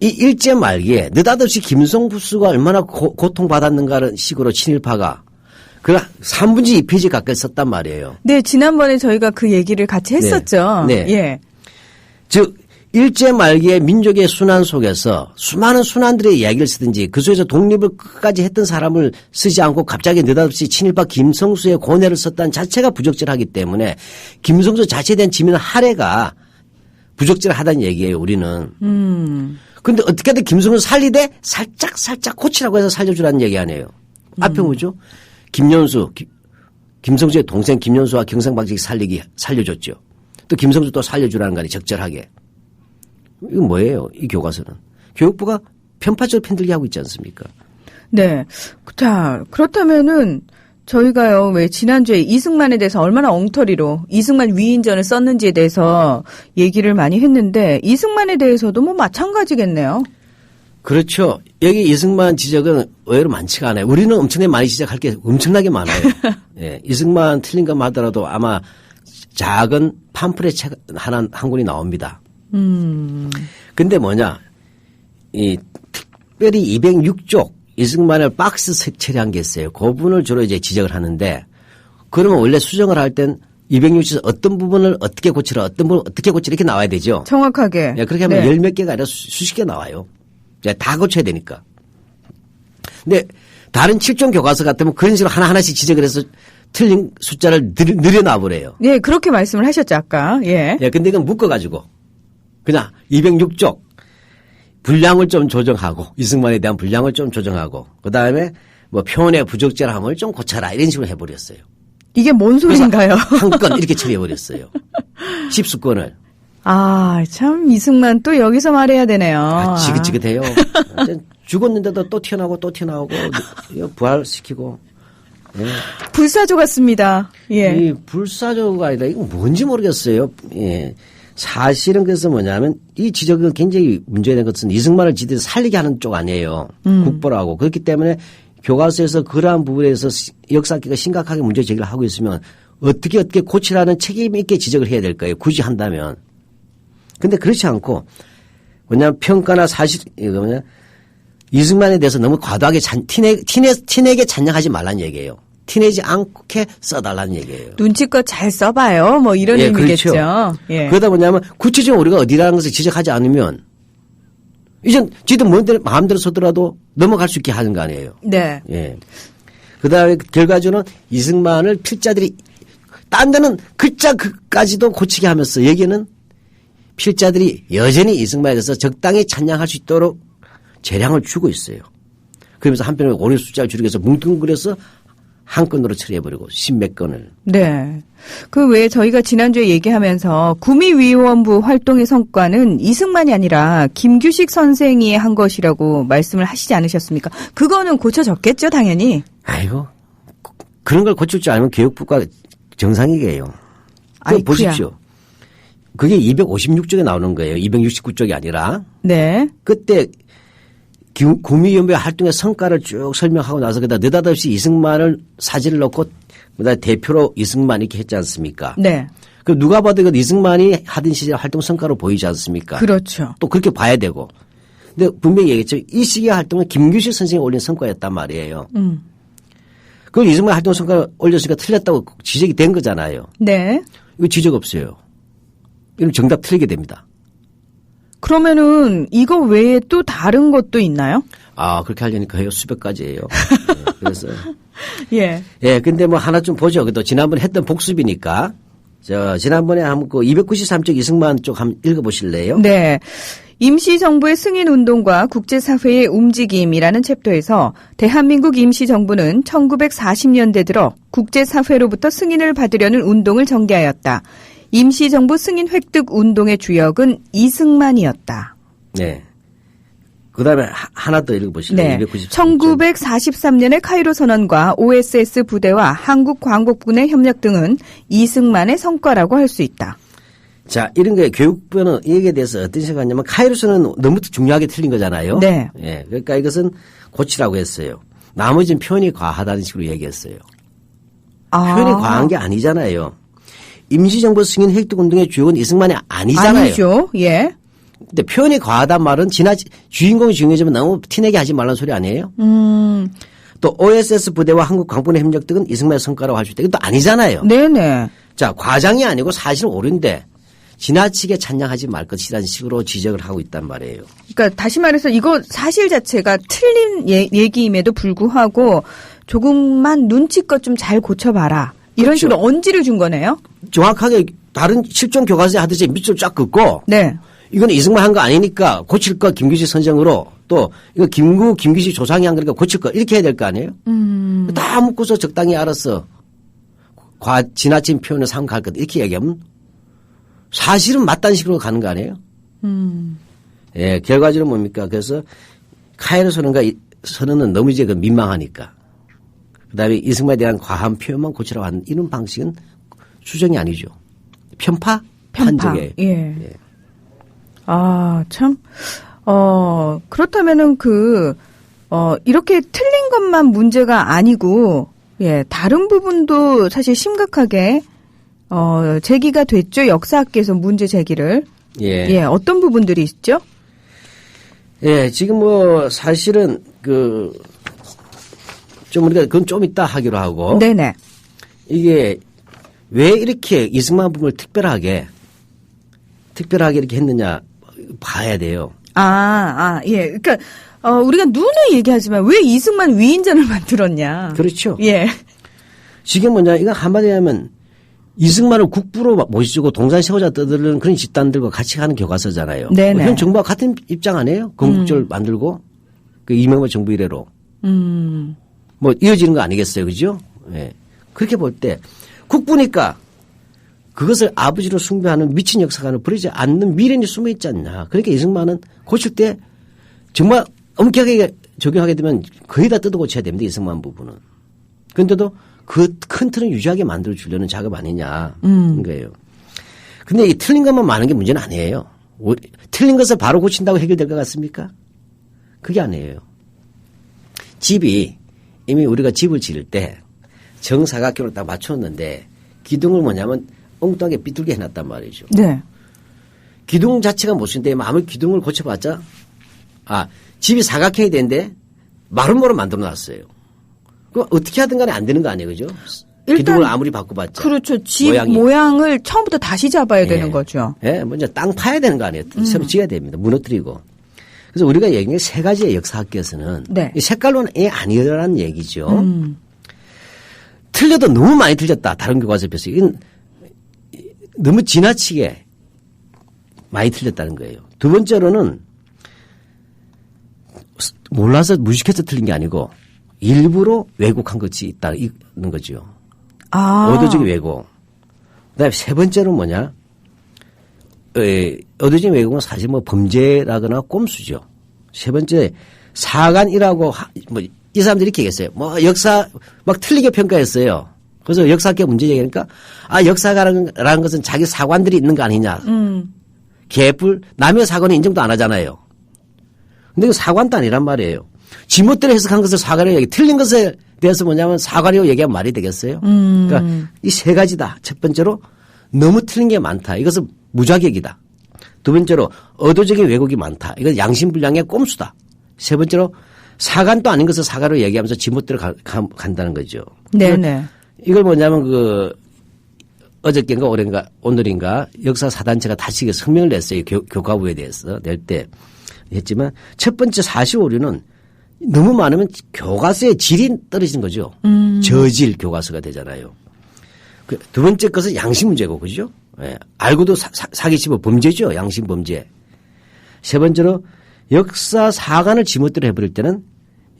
이 일제 말기에 느닷없이 김성수가 얼마나 고통받았는가는 식으로 친일파가 그 3분지 2페이지 가까이 썼단 말이에요. 네, 지난번에 저희가 그 얘기를 같이 했었죠. 네. 예. 즉 일제 말기의 민족의 순환 속에서 수많은 순환들의 이야기를 쓰든지 그 속에서 독립을 끝까지 했던 사람을 쓰지 않고 갑자기 느닷없이 친일파 김성수의 고뇌를 썼다는 자체가 부적절하기 때문에 김성수 자체에 대한 지면 할애가 부적절하다는 얘기예요. 우리는. 그런데 어떻게든 김성수 살리되 살짝 고치라고 해서 살려주라는 얘기 아니에요. 앞에 뭐죠? 김연수, 김성수의 동생 김연수와 경상방식 살려줬죠. 또 김성수 또 살려주라는 거 아니에요. 적절하게. 이건 뭐예요? 이 교과서는. 교육부가 편파적으로 편들게 하고 있지 않습니까? 네. 자, 그렇다면은 저희가요, 왜 지난주에 이승만에 대해서 얼마나 엉터리로 이승만 위인전을 썼는지에 대해서 얘기를 많이 했는데 이승만에 대해서도 뭐 마찬가지겠네요. 그렇죠. 여기 이승만 지적은 의외로 많지가 않아요. 우리는 엄청나게 많이 지적할 게 엄청나게 많아요. 예. 이승만 틀린 것만 하더라도 아마 작은 팜플렛 책 한 권이 나옵니다. 근데 뭐냐. 이 특별히 206쪽 이승만을 박스 처리한 게 있어요. 그 부분을 주로 이제 지적을 하는데 그러면 원래 수정을 할 땐 206쪽에서 어떤 부분을 어떻게 고치라 어떤 부분을 어떻게 고치라 이렇게 나와야 되죠. 정확하게. 예, 그렇게 하면 네. 열 몇 개가 아니라 수십 개 나와요. 다 고쳐야 되니까. 근데 다른 7종 교과서 같으면 그런 식으로 하나하나씩 지적을 해서 틀린 숫자를 늘려놔버려요. 예, 그렇게 말씀을 하셨죠, 아까. 예. 예, 근데 이건 묶어가지고 그냥 206쪽 분량을 좀 조정하고 이승만에 대한 분량을 좀 조정하고 그다음에 뭐 표현의 부적절함을 좀 고쳐라 이런 식으로 해버렸어요. 이게 뭔 소린가요? 한 건 이렇게 처리해버렸어요. 10수건을. 아, 참 이승만 또 여기서 말해야 되네요. 아, 지긋지긋해요. 죽었는데도 또 튀어나오고 또 튀어나오고 부활시키고. 예. 불사조 같습니다. 예. 이 불사조가 아니다. 이거 뭔지 모르겠어요. 예. 사실은 그래서 뭐냐면 이 지적은 굉장히 문제된 것은 이승만을 지들이 살리게 하는 쪽 아니에요. 국보라고. 그렇기 때문에 교과서에서 그러한 부분에서 역사학계가 심각하게 문제 제기를 하고 있으면 어떻게 고치라는 책임 있게 지적을 해야 될 거예요. 굳이 한다면. 근데 그렇지 않고 뭐냐면 평가나 사실 이거 뭐냐 이승만에 대해서 너무 과도하게 티내게 찬양하지 말라는 얘기예요. 티내지 않게 써달라는 얘기예요. 눈치껏 잘 써봐요. 뭐 이런 예, 의미겠죠. 그렇죠. 예. 그러다 뭐냐면 구체적으로 우리가 어디라는 것을 지적하지 않으면 이젠 지들 마음대로 써더라도 넘어갈 수 있게 하는 거 아니에요. 네. 예. 그 다음에 결과적으로는 이승만을 필자들이 딴 데는 글자까지도 고치게 하면서 여기는 필자들이 여전히 이승만에 대해서 적당히 찬양할 수 있도록 재량을 주고 있어요. 그러면서 한편으로 오류 숫자를 줄이기 위해서 뭉뚱그려서 한 건으로 처리해버리고 10몇 건을. 네. 그 외에 저희가 지난주에 얘기하면서 구미위원부 활동의 성과는 이승만이 아니라 김규식 선생이 한 것이라고 말씀을 하시지 않으셨습니까? 그거는 고쳐졌겠죠, 당연히. 아이고, 그런 걸 고칠 줄 알면 교육부가 정상이게요. 아이쿠야. 보십시오. 그게 256쪽에 나오는 거예요. 269쪽이 아니라. 네. 그때 구미위원회 활동의 성과를 쭉 설명하고 나서 그다 느닷없이 이승만을 사진을 넣고 그다음에 대표로 이승만 이렇게 했지 않습니까? 네. 그럼 누가 봐도 그 이승만이 하던 시절 활동 성과로 보이지 않습니까? 그렇죠. 또 그렇게 봐야 되고. 근데 분명히 얘기했죠. 이 시기의 활동은 김규식 선생이 올린 성과였단 말이에요. 그걸 이승만 활동 성과 올렸으니까 틀렸다고 지적이 된 거잖아요. 네. 이거 지적 없어요. 이건 정답 틀리게 됩니다. 그러면은 이거 외에 또 다른 것도 있나요? 아, 그렇게 하려니까 해요. 수백 가지예요. 네, 그래서. 예. 예, 근데 뭐 하나 좀 보죠. 또 지난번에 했던 복습이니까. 지난번에 한번 그 293쪽 이승만 쪽 한번 읽어보실래요? 네. 임시정부의 승인운동과 국제사회의 움직임이라는 챕터에서 대한민국 임시정부는 1940년대 들어 국제사회로부터 승인을 받으려는 운동을 전개하였다. 임시정부 승인 획득 운동의 주역은 이승만이었다. 네. 그 다음에 하나 더 읽어보실래요? 네. 293쪽. 1943년의 카이로 선언과 OSS 부대와 한국광복군의 협력 등은 이승만의 성과라고 할 수 있다. 자, 이런 거에 교육부는 이 얘기에 대해서 어떤 생각하냐면 카이로스는 너무 중요하게 틀린 거잖아요. 네. 예. 그러니까 이것은 고치라고 했어요. 나머지는 표현이 과하다는 식으로 얘기했어요. 표현이 과한 게 아니잖아요. 임시정부 승인 획득 운동의 주역은 이승만이 아니잖아요. 아니죠. 예. 근데 표현이 과하단 말은 주인공이 중요하지만 너무 티내게 하지 말라는 소리 아니에요? 또 OSS 부대와 한국 광군의 협력 등은 이승만의 성과라고 할 수 있다. 이건 또 아니잖아요. 네네. 자, 과장이 아니고 사실은 옳은데 지나치게 찬양하지 말 것이라는 식으로 지적을 하고 있단 말이에요. 그러니까 다시 말해서 이거 사실 자체가 틀린 얘기임에도 불구하고 조금만 눈치껏 좀 잘 고쳐봐라. 이런 그렇죠. 식으로 언지를 준 거네요. 정확하게 다른 실종 교과서에 하듯이 밑줄 쫙 긋고 네. 이건 이승만 한 거 아니니까 고칠 거 김규식 선정으로 또 이거 김규식 조상이 한 거니까 고칠 거 이렇게 해야 될 거 아니에요? 다 묻고서 적당히 알아서 지나친 표현을 삼가할 것 이렇게 얘기하면 사실은 맞다는 식으로 가는 거 아니에요? 예, 결과적으로 뭡니까? 그래서 카이로 선언은 너무 이제 그 민망하니까. 그 다음에 이승만에 대한 과한 표현만 고치라고 하는 이런 방식은 수정이 아니죠. 편파? 판적이에요. 예. 예. 아, 참. 그렇다면은 이렇게 틀린 것만 문제가 아니고, 예, 다른 부분도 사실 심각하게, 제기가 됐죠. 역사학계에서 문제 제기를. 예. 예, 어떤 부분들이 있죠? 예, 지금 뭐 사실은 좀 우리가 그건 좀 이따 하기로 하고. 네네. 이게 왜 이렇게 이승만 부분을 특별하게 이렇게 했느냐 봐야 돼요. 예. 그러니까, 우리가 눈에 얘기하지만 왜 이승만 위인전을 만들었냐. 그렇죠. 예. 지금 뭐냐, 이건 한마디 하면 이승만을 국부로 모시고 동산 세우자 떠드는 그런 집단들과 같이 가는 교과서잖아요. 네네. 현 정부와 같은 입장 아니에요? 건국절 만들고 그 이명박 정부 이래로. 뭐 이어지는 거 아니겠어요, 그죠? 예. 그렇게 볼 때 국부니까 그것을 아버지로 숭배하는 미친 역사관을 버리지 않는 미련이 숨어 있지 않냐. 그러니까 이승만은 고칠 때 정말 엄격하게 적용하게 되면 거의 다 뜯어 고쳐야 됩니다. 이승만 부분은. 그런데도 그 큰 틀은 유지하게 만들어 주려는 작업 아니냐. 그런 거예요. 근데 이 틀린 것만 많은 게 문제는 아니에요. 틀린 것을 바로 고친다고 해결될 것 같습니까? 그게 아니에요. 집이 이미 우리가 집을 지을 때 정사각형으로 딱 맞췄는데 기둥을 뭐냐면 엉뚱하게 삐뚤게 해놨단 말이죠. 네. 기둥 자체가 못쓴데 아무리 기둥을 고쳐봤자 집이 사각형이 되는데 마름모로 만들어놨어요. 그럼 어떻게 하든 간에 안 되는 거 아니에요, 그죠? 기둥을 아무리 바꿔봤자. 그렇죠. 집 모양을 처음부터 다시 잡아야 되는 거죠. 예, 먼저 땅 파야 되는 거 아니에요. 새로 지어야 됩니다. 무너뜨리고. 그래서 우리가 얘기한 세 가지의 역사학계에서는 네. 이 색깔론이 아니라는 얘기죠. 틀려도 너무 많이 틀렸다. 다른 교과서에 비해서. 이건 너무 지나치게 많이 틀렸다는 거예요. 두 번째로는 몰라서 무식해서 틀린 게 아니고 일부러 왜곡한 것이 있다는 거죠. 아. 의도적인 왜곡. 그다음에 세 번째는 뭐냐? 의도적인 왜곡은 사실 뭐 범죄라거나 꼼수죠. 세 번째 사관이라고 이 사람들이 이렇게 얘기했어요. 뭐 역사 막 틀리게 평가했어요. 그래서 역사학계 문제 얘기하니까 역사가라는 것은 자기 사관들이 있는 거 아니냐. 개뿔 남의 사관은 인정도 안 하잖아요. 근데 그 사관도 아니란 말이에요. 지멋대로 해석한 것을 사관이라고 얘기. 틀린 것에 대해서 뭐냐면 사관이라고 얘기하면 말이 되겠어요. 그러니까 이 세 가지다. 첫 번째로 너무 틀린 게 많다. 이것은 무자격이다. 두 번째로 의도적인 왜곡이 많다. 이건 양심불량의 꼼수다. 세 번째로 사관도 아닌 것을 사관으로 얘기하면서 지멋대로 간다는 거죠. 네네. 이걸 뭐냐면 어저께인가 오늘인가 역사 사단체가 다시 성명을 냈어요. 교과부에 대해서 낼 때 했지만 첫 번째 사실 오류는 너무 많으면 교과서의 질이 떨어지는 거죠. 저질 교과서가 되잖아요. 두 번째 것은 양심 문제고 그죠? 예. 알고도 사기치면 범죄죠. 양심 범죄. 세 번째로 역사 사관을 지멋대로 해버릴 때는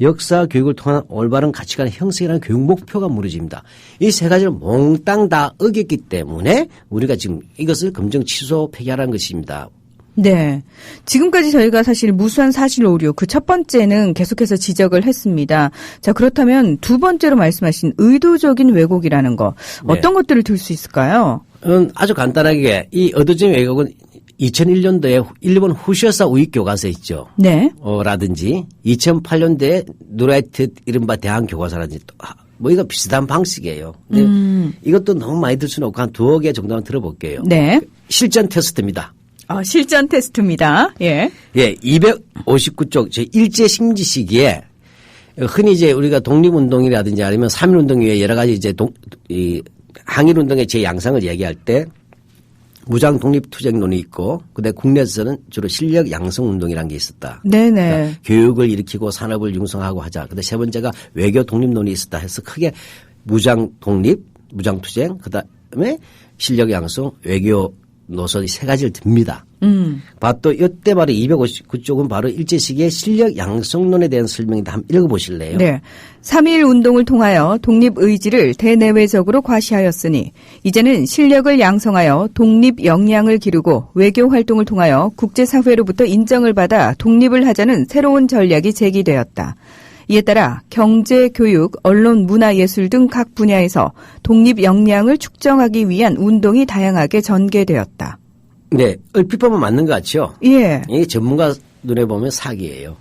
역사 교육을 통한 올바른 가치관 형성이라는 교육 목표가 무너집니다. 이 세 가지를 몽땅 다 어겼기 때문에 우리가 지금 이것을 검증 취소 폐기하라는 것입니다. 네. 지금까지 저희가 사실 무수한 사실 오류 그 첫 번째는 계속해서 지적을 했습니다. 자, 그렇다면 두 번째로 말씀하신 의도적인 왜곡이라는 거 어떤 것들을 들 수 있을까요? 아주 간단하게 이 의도적인 왜곡은 2001년도에 일본 후시오사 우익 교과서 있죠. 네. 라든지 2008년도에 누라이트 이른바 대한 교과서라든지 뭐 이거 비슷한 방식이에요. 근데 이것도 너무 많이 들 수는 없고 한 두어 개 정도만 들어볼게요. 네. 실전 테스트입니다. 실전 테스트입니다. 예. 예, 259쪽 제 일제 식민지 시기에 흔히 이제 우리가 독립운동이라든지 아니면 3.1운동 외에 여러 가지 이제 항일운동의 제 양상을 얘기할 때 무장 독립투쟁론이 있고 그다음에 국내에서는 주로 실력 양성 운동이라는 게 있었다. 네네. 그러니까 교육을 일으키고 산업을 융성하고 하자. 그다음에 세 번째가 외교 독립론이 있었다 해서 크게 무장 독립, 무장 투쟁 그다음에 실력 양성, 외교 노선이 세 가지를 듭니다. 또 이때 바로 259쪽은 바로 일제 시기의 실력 양성론에 대한 설명인데 한번 읽어보실래요? 네. 3.1 운동을 통하여 독립 의지를 대내외적으로 과시하였으니 이제는 실력을 양성하여 독립 역량을 기르고 외교 활동을 통하여 국제사회로부터 인정을 받아 독립을 하자는 새로운 전략이 제기되었다. 이에 따라 경제, 교육, 언론, 문화, 예술 등 각 분야에서 독립 역량을 축적하기 위한 운동이 다양하게 전개되었다. 네. 얼핏 보면 맞는 것 같죠? 예. 이게 전문가 눈에 보면 사기예요.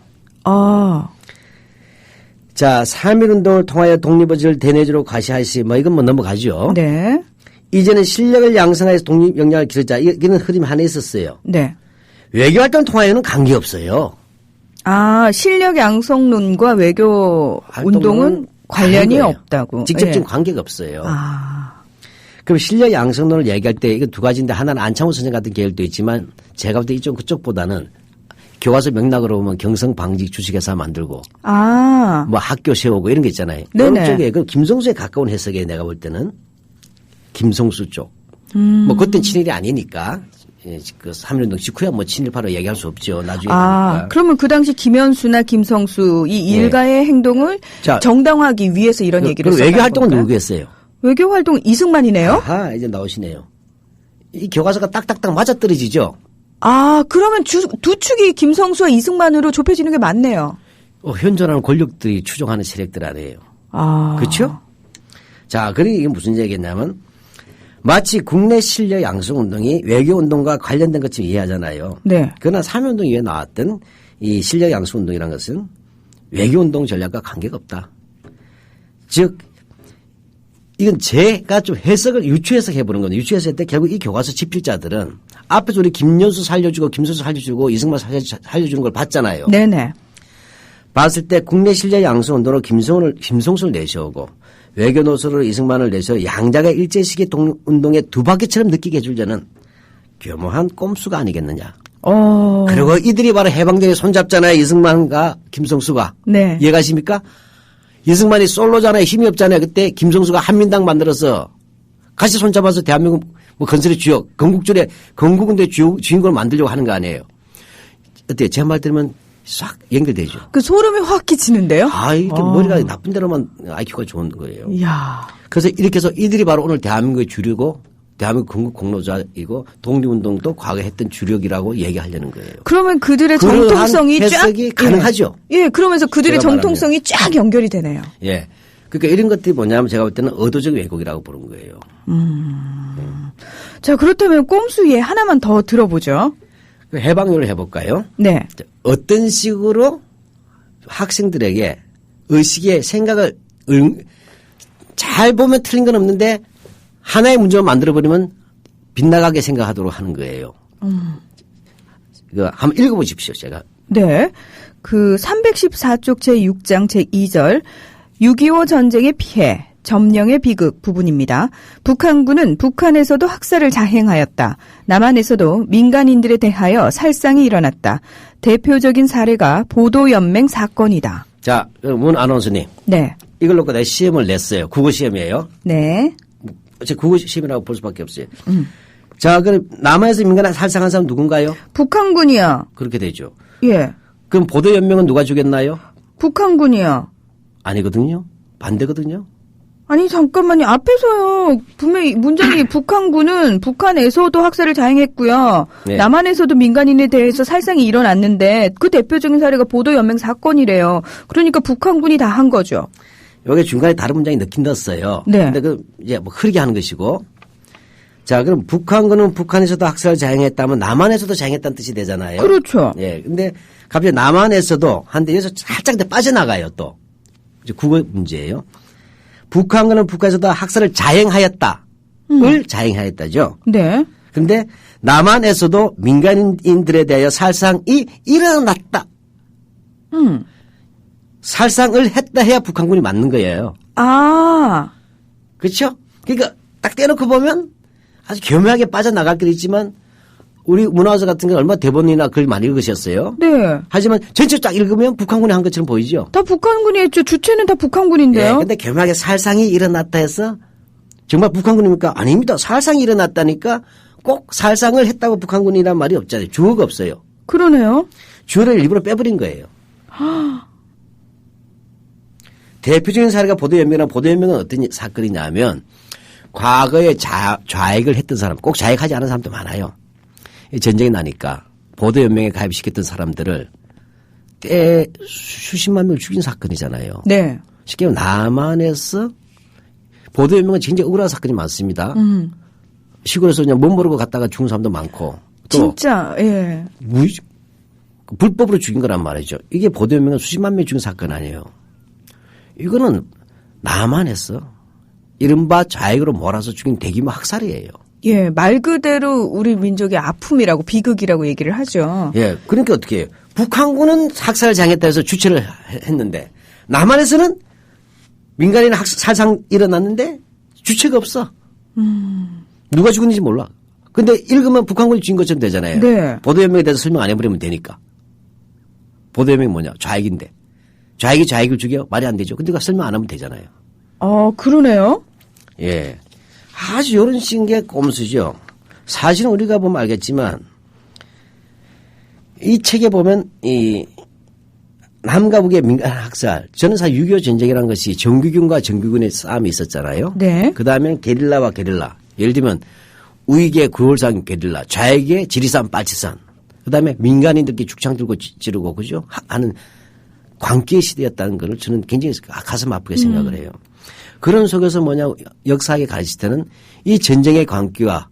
자, 3.1운동을 통하여 독립의지를 대내적으로 과시하시 이건 넘어가죠. 네. 이제는 실력을 양성해서 독립 역량을 기르자. 이거는 흐름 하나 있었어요. 네. 외교활동 통하여는 관계없어요. 실력 양성론과 외교 운동은 관련이 없다고. 직접적인 관계가 없어요. 그럼 실력 양성론을 얘기할 때 이거 두 가지인데 하나는 안창호 선생 같은 계열도 있지만 제가 볼 때 그쪽보다는 교과서 맥락으로 보면 경성 방직 주식회사 만들고 뭐 학교 세우고 이런 게 있잖아요. 네네. 이런 쪽에 그 김성수에 가까운 해석이에요. 내가 볼 때는 김성수 쪽. 뭐 그때는 친일이 아니니까. 그 3.1운동 직후야 뭐 친일파로 얘기할 수 없죠. 나중에. 그러니까. 그러면 그 당시 김현수나 김성수 이 일가의 행동을 정당화하기 위해서 이런 얘기를 했어요. 외교 활동은 누구겠어요? 외교 활동 이승만이네요. 이제 나오시네요. 이 교과서가 딱딱딱 맞아떨어지죠. 그러면 두 축이 김성수와 이승만으로 좁혀지는 게 맞네요. 현존하는 권력들이 추종하는 세력들 아니에요. 그렇죠? 자, 그러니 이게 무슨 얘기냐면 마치 국내 실력 양성 운동이 외교 운동과 관련된 것처럼 이해하잖아요. 네. 그러나 3.1운동 이후에 나왔던 이 실력 양성 운동이라는 것은 외교 운동 전략과 관계가 없다. 즉 이건 제가 좀 유추해석 해보는 건데 유추해석 때 결국 이 교과서 집필자들은 앞에서 우리 김연수 살려주고 김선수 살려주고 이승만 살려주는 걸 봤잖아요. 네네. 봤을 때 국내 실력 양성 운동으로 김성수를 내세우고 외교 노선으로 이승만을 내서 양자가 일제 시기 운동의 두 바퀴처럼 느끼게 해주려는 교묘한 꼼수가 아니겠느냐. 그리고 이들이 바로 해방전에 손잡잖아요. 이승만과 김성수가. 네. 이해가십니까? 이승만이 솔로잖아요. 힘이 없잖아요. 그때 김성수가 한민당 만들어서 같이 손잡아서 대한민국 건설의 주역, 건국군대 주인공을 만들려고 하는 거 아니에요. 어때요? 제 말 들으면 싹 연결되죠. 그 소름이 확 끼치는데요? 이렇게 머리가 나쁜 대로만 IQ가 좋은 거예요. 이야. 그래서 이렇게 해서 이들이 바로 오늘 대한민국의 주류고 대한민국 건국 공로자이고 독립운동도 과거에 했던 주력이라고 얘기하려는 거예요. 그러면 그들의 그러한 정통성이 쫙 해석이 가능하죠. 예, 그러면서 그들의 제가 정통성이 쫙 연결이 되네요. 예. 그러니까 이런 것들이 뭐냐면 제가 볼 때는 의도적 왜곡이라고 보는 거예요. 자, 그렇다면 꼼수 예 하나만 더 들어보죠. 해방률을 해볼까요? 네. 어떤 식으로 학생들에게 의식의 생각을 잘 보면 틀린 건 없는데 하나의 문제만 만들어버리면 빗나가게 생각하도록 하는 거예요. 이거 한번 읽어보십시오, 제가. 네. 그 314쪽 제6장 제2절 6.25 전쟁의 피해, 점령의 비극 부분입니다. 북한군은 북한에서도 학살을 자행하였다. 남한에서도 민간인들에 대하여 살상이 일어났다. 대표적인 사례가 보도연맹 사건이다. 자, 문 아나운서님. 네. 이걸 놓고 내가 시험을 냈어요. 국어 시험이에요. 네. 제 국어 시험이라고 볼 수밖에 없어요. 자, 그럼 남한에서 민간인 살상한 사람 누군가요? 북한군이요. 그렇게 되죠. 예. 그럼 보도연맹은 누가 죽였나요? 북한군이요. 아니거든요. 반대거든요. 아니 잠깐만요. 앞에서요. 분명히 문장이 북한군은 북한에서도 학살을 자행했고요. 네. 남한에서도 민간인에 대해서 살상이 일어났는데 그 대표적인 사례가 보도연맹 사건이래요. 그러니까 북한군이 다 한 거죠. 여기 중간에 다른 문장이 넣긴 넣었어요. 네. 근데 그 이제 뭐 흐리게 하는 것이고. 자, 그럼 북한군은 북한에서도 학살을 자행했다면 남한에서도 자행했다는 뜻이 되잖아요. 그렇죠. 예. 근데 갑자기 남한에서도 한데 여기서 살짝 빠져나가요 또. 이제 국어 문제예요. 북한군은 북한에서도 학살을 자행하였다. 을 자행하였다죠. 네. 그런데 남한에서도 민간인들에 대하여 살상이 일어났다. 살상을 했다 해야 북한군이 맞는 거예요. 아. 그렇죠? 그러니까 딱 떼놓고 보면 아주 교묘하게 빠져나갈 게 있지만 우리 문화서 같은 게 얼마 대본이나 글 많이 읽으셨어요. 네. 하지만 전체 딱 읽으면 북한군이 한 것처럼 보이죠. 다 북한군이 했죠. 주체는 다 북한군인데요. 그런데 교묘하게 살상이 일어났다 해서 정말 북한군입니까? 아닙니다. 살상이 일어났다니까 꼭 살상을 했다고 북한군이란 말이 없잖아요. 주어가 없어요. 그러네요. 주어를 일부러 빼버린 거예요. 대표적인 사례가 보도연맹이나 보도연맹은 어떤 사건이냐면 과거에 좌익을 했던 사람, 꼭 좌익하지 않은 사람도 많아요. 전쟁이 나니까 보도연맹에 가입시켰던 사람들을 수십만 명을 죽인 사건이잖아요. 네. 쉽게 말하면 남한에서 보도연맹은 굉장히 억울한 사건이 많습니다. 시골에서 그냥 못 모르고 갔다가 죽은 사람도 많고. 또 진짜, 예. 불법으로 죽인 거란 말이죠. 이게 보도연맹은 수십만 명 죽인 사건 아니에요. 이거는 남한에서 이른바 좌익으로 몰아서 죽인 대규모 학살이에요. 예, 말 그대로 우리 민족의 아픔이라고 비극이라고 얘기를 하죠. 예, 그러니까 어떻게 해요? 북한군은 학살을 자행했다 해서 주체를 했는데 남한에서는 민간인 살상 일어났는데 주체가 없어. 누가 죽었는지 몰라. 근데 읽으면 북한군이 죽인 것처럼 되잖아요. 네. 보도연맹에 대해서 설명 안 해버리면 되니까. 보도연맹이 뭐냐? 좌익인데. 좌익이 좌익을 죽여? 말이 안 되죠. 근데 그 설명 안 하면 되잖아요. 그러네요. 예. 아주 이런 식의 꼼수죠. 사실은 우리가 보면 알겠지만 이 책에 보면 이 남과 북의 민간 학살, 저는 사실 6.25 전쟁이라는 것이 정규군과 정규군의 싸움이 있었잖아요. 네. 그 다음에 게릴라와 게릴라. 예를 들면 우익의 9월상 게릴라, 좌익의 지리산 빨치산, 그 다음에 민간인들끼리 죽창 들고 지르고 그죠? 하는 광기의 시대였다는 것을 저는 굉장히 가슴 아프게 생각을 해요. 그런 속에서 뭐냐, 역사학에 가르칠 때는 이 전쟁의 광기와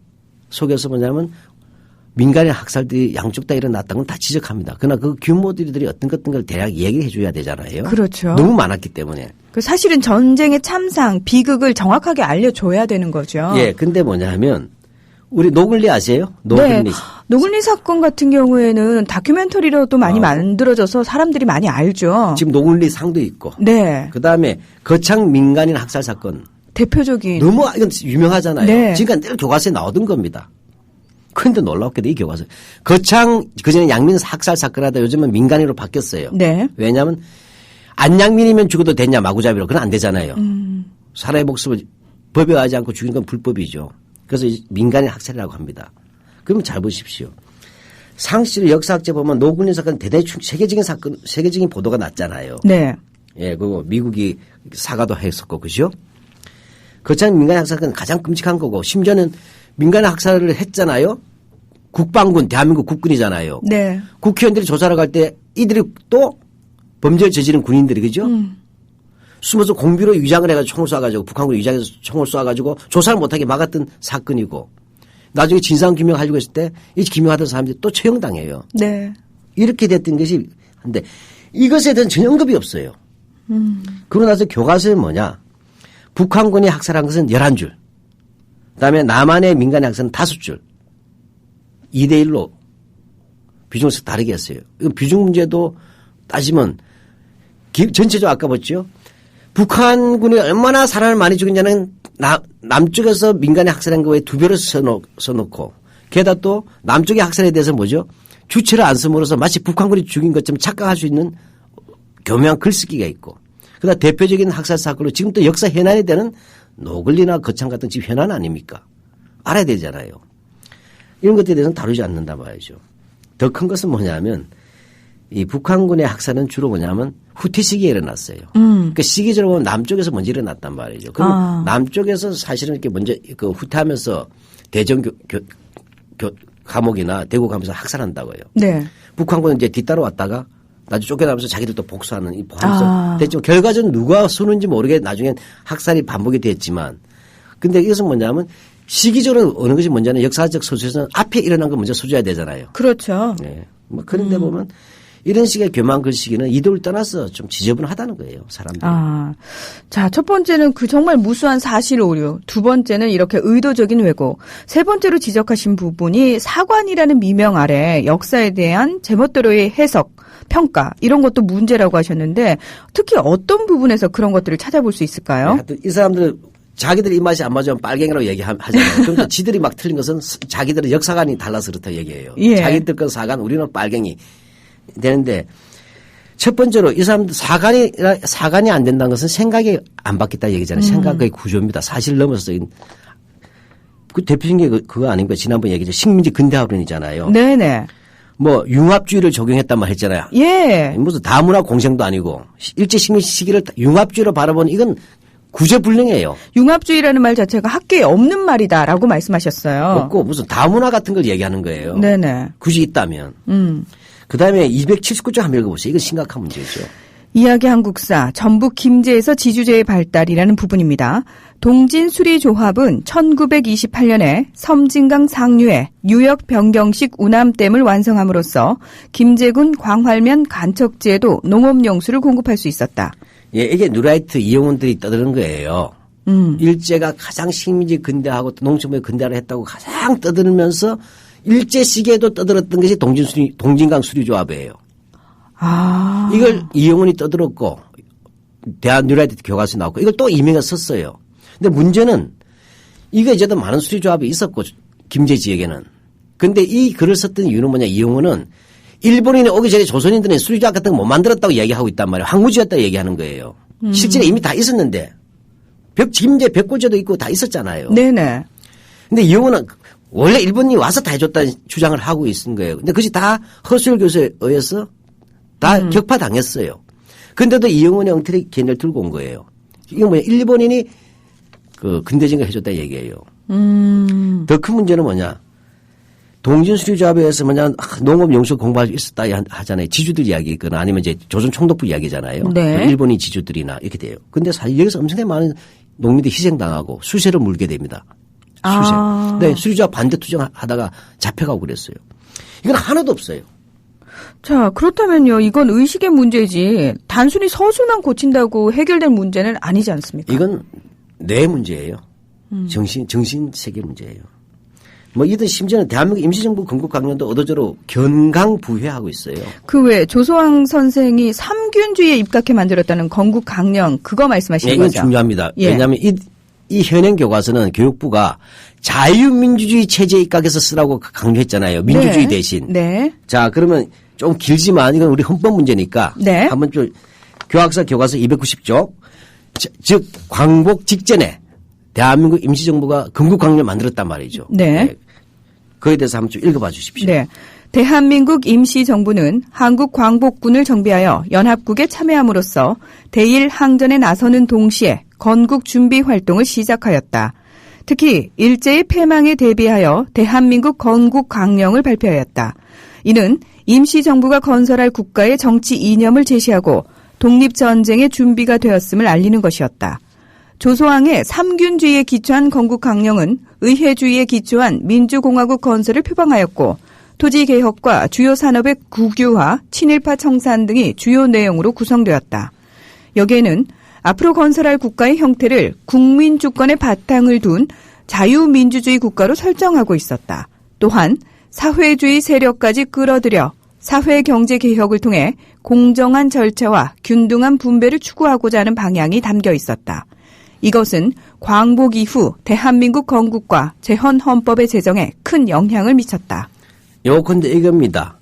속에서 뭐냐면 민간인 학살들이 양쪽 다 일어났다는 건 다 지적합니다. 그러나 그 규모들이 어떤 걸 대략 얘기해 줘야 되잖아요. 그렇죠. 너무 많았기 때문에. 사실은 전쟁의 참상, 비극을 정확하게 알려줘야 되는 거죠. 예, 근데 뭐냐 하면 우리 노글리 아세요? 노글리. 네. 노글리 사건 같은 경우에는 다큐멘터리로도 많이 만들어져서 사람들이 많이 알죠. 지금 노글리 상도 있고. 네. 그다음에 거창 민간인 학살 사건. 대표적인. 너무 이건 유명하잖아요. 네. 지금까지 늘 교과서에 나오던 겁니다. 그런데 놀랍게도 이 교과서. 거창 그전에 양민 학살 사건 하다 요즘은 민간인으로 바뀌었어요. 네. 왜냐하면 안양민이면 죽어도 되냐 마구잡이로. 그건 안 되잖아요. 사람의 목숨을 법에 의하지 않고 죽이는 건 불법이죠. 그래서 민간인 학살이라고 합니다. 그러면 잘 보십시오. 상시로 역사학者보면 노글린 사건 대단히 세계적인 사건, 세계적인 보도가 났잖아요. 네. 예, 그리고 미국이 사과도 했었고, 그죠? 그렇지만 민간인 학살은 가장 끔찍한 거고, 심지어는 민간인 학살을 했잖아요. 국방군, 대한민국 국군이잖아요. 네. 국회의원들이 조사를 갈 때 이들이 또 범죄를 저지른 군인들이, 그죠? 숨어서 공비로 위장을 해가지고 총을 쏴가지고 북한군이 위장해서 총을 쏴가지고 조사를 못하게 막았던 사건이고, 나중에 진상 규명하려고 했을 때 이 규명하던 사람들이 또 처형당해요. 네. 이렇게 됐던 것이 한데 이것에 대한 전혀 언급이 없어요. 그러고 나서 교과서에 뭐냐. 북한군이 학살한 것은 11줄. 그다음에 남한의 민간의 학살은 5줄. 2대1로 비중을 다르게 했어요. 이건 비중 문제도 따지면 전체적으로 아까 봤죠. 북한군이 얼마나 사람을 많이 죽였냐는 남쪽에서 민간의 학살한 거에 2배로 써놓고 게다가 또 남쪽의 학살에 대해서 뭐죠? 주체를 안 씀으로써 마치 북한군이 죽인 것처럼 착각할 수 있는 교묘한 글쓰기가 있고 그다음 대표적인 학살 사건으로 지금 또 역사 현안이 되는 노글리나 거창 같은 집 현안 아닙니까? 알아야 되잖아요. 이런 것들에 대해서는 다루지 않는다 말이죠. 더 큰 것은 뭐냐면 이 북한군의 학살은 주로 뭐냐면 후퇴 시기에 일어났어요. 그러니까 시기적으로 보면 남쪽에서 먼저 일어났단 말이죠. 그럼 남쪽에서 사실은 이렇게 먼저 그 후퇴하면서 대전 감옥이나 대구 가면서 학살한다고요. 네. 북한군은 이제 뒤따라 왔다가 나중에 쫓겨나면서 자기들 또 복수하는 이 보안성. 됐지만 결과적으로 누가 쏘는지 모르게 나중엔 학살이 반복이 됐지만 근데 이것은 뭐냐면 시기적으로 어느 것이 먼저는 역사적 소수에서는 앞에 일어난 걸 먼저 써줘야 되잖아요. 그렇죠. 네. 뭐 그런데 보면 이런 식의 교묘한 글쓰기는 이도를 떠나서 좀 지저분하다는 거예요, 사람들이. 자, 첫 번째는 그 정말 무수한 사실 오류. 두 번째는 이렇게 의도적인 왜곡. 세 번째로 지적하신 부분이 사관이라는 미명 아래 역사에 대한 제멋대로의 해석, 평가 이런 것도 문제라고 하셨는데 특히 어떤 부분에서 그런 것들을 찾아볼 수 있을까요? 네, 이 사람들 자기들 입맛이 안 맞으면 빨갱이라고 얘기하잖아요. 그럼 지들이 막 틀린 것은 자기들은 역사관이 달라서 그렇다 얘기해요. 예. 자기들 건 사관, 우리는 빨갱이. 되는데 첫 번째로 이 사람들 사관이 안 된다는 것은 생각이 안 바뀌었다 얘기잖아요. 생각의 구조입니다. 사실 넘어서 그 대표적인 게 그거 아닙니까? 지난번 얘기죠. 식민지 근대화론이잖아요. 네네. 뭐 융합주의를 적용했단 말 했잖아요. 예. 무슨 다문화 공생도 아니고 일제 식민 시기를 융합주의로 바라보는 이건 구제불능이에요. 융합주의라는 말 자체가 학계에 없는 말이다라고 말씀하셨어요. 없고 무슨 다문화 같은 걸 얘기하는 거예요. 네네. 굳이 있다면. 그다음에 279쪽 한번 읽어보세요. 이건 심각한 문제죠. 이야기 한국사 전북 김제에서 지주제의 발달이라는 부분입니다. 동진수리조합은 1928년에 섬진강 상류에 유역 변경식 운암댐을 완성함으로써 김제군 광활면 간척지에도 농업용수를 공급할 수 있었다. 예, 이게 누라이트 이용원들이 떠드는 거예요. 일제가 가장 식민지 근대하고 농촌부에 근대화를 했다고 가장 떠들면서 일제 시기에도 떠들었던 것이 동진강 수리조합이에요. 이걸 이용원이 떠들었고 대한 뉴라이트 교과서에 나왔고 이걸 또 이명을 썼어요. 근데 문제는 이거 이제도 많은 수리조합이 있었고 김제 지역에는. 근데 이 글을 썼던 이유는 뭐냐. 이용원은 일본인이 오기 전에 조선인들은 수리조합 같은 거 못 만들었다고 얘기하고 있단 말이에요. 항우지였다고 얘기하는 거예요. 실제로 이미 다 있었는데 김제 벽골제도 있고 다 있었잖아요. 네네. 근데 이용원은 원래 일본인이 와서 다 해줬다는 주장을 하고 있는 거예요. 근데 그것이 다 허수열 교수에 의해서 다 격파당했어요. 근데도 이용원의 엉터리 개념을 들고 온 거예요. 이건 뭐냐. 일본인이 그 근대진을 해줬다 얘기예요. 더 큰 문제는 뭐냐. 동진수리조합에서 뭐냐 농업용수 공부할 수 있었다 하잖아요. 지주들 이야기 있거나 아니면 이제 조선총독부 이야기잖아요. 네. 일본인 지주들이나 이렇게 돼요. 근데 사실 여기서 엄청나게 많은 농민들이 희생당하고 수세를 물게 됩니다. 수세. 네, 수리조합 반대 투쟁하다가 잡혀가고 그랬어요. 이건 하나도 없어요. 자, 그렇다면요. 이건 의식의 문제지 단순히 서술만 고친다고 해결될 문제는 아니지 않습니까? 이건 뇌 문제예요. 정신 세계 문제예요. 뭐 이든 심지어는 대한민국 임시정부 건국강령도 의도적으로 견강부회하고 있어요. 그 외에 조소왕 선생이 삼균주의에 입각해 만들었다는 건국강령 그거 말씀하시는 이건 거죠? 중요합니다. 예. 왜냐하면 이 현행 교과서는 교육부가 자유민주주의 체제에 입각해서 쓰라고 강조했잖아요. 민주주의 네. 대신. 네. 자, 그러면 좀 길지만 이건 우리 헌법 문제니까 네. 한번 좀 교학사 교과서 290쪽 즉 광복 직전에 대한민국 임시정부가 건국강령 만들었단 말이죠. 네. 그에 대해서 한번 좀 읽어봐 주십시오. 네. 대한민국 임시정부는 한국 광복군을 정비하여 연합국에 참여함으로써 대일 항전에 나서는 동시에 건국 준비 활동을 시작하였다. 특히 일제의 패망에 대비하여 대한민국 건국 강령을 발표하였다. 이는 임시정부가 건설할 국가의 정치 이념을 제시하고 독립전쟁의 준비가 되었음을 알리는 것이었다. 조소왕의 삼균주의에 기초한 건국 강령은 의회주의에 기초한 민주공화국 건설을 표방하였고 토지개혁과 주요 산업의 국유화, 친일파 청산 등이 주요 내용으로 구성되었다. 여기에는 앞으로 건설할 국가의 형태를 국민주권의 바탕을 둔 자유민주주의 국가로 설정하고 있었다. 또한 사회주의 세력까지 끌어들여 사회경제개혁을 통해 공정한 절차와 균등한 분배를 추구하고자 하는 방향이 담겨 있었다. 이것은 광복 이후 대한민국 건국과 재헌헌법의 제정에 큰 영향을 미쳤다. 요컨대 이겁니다.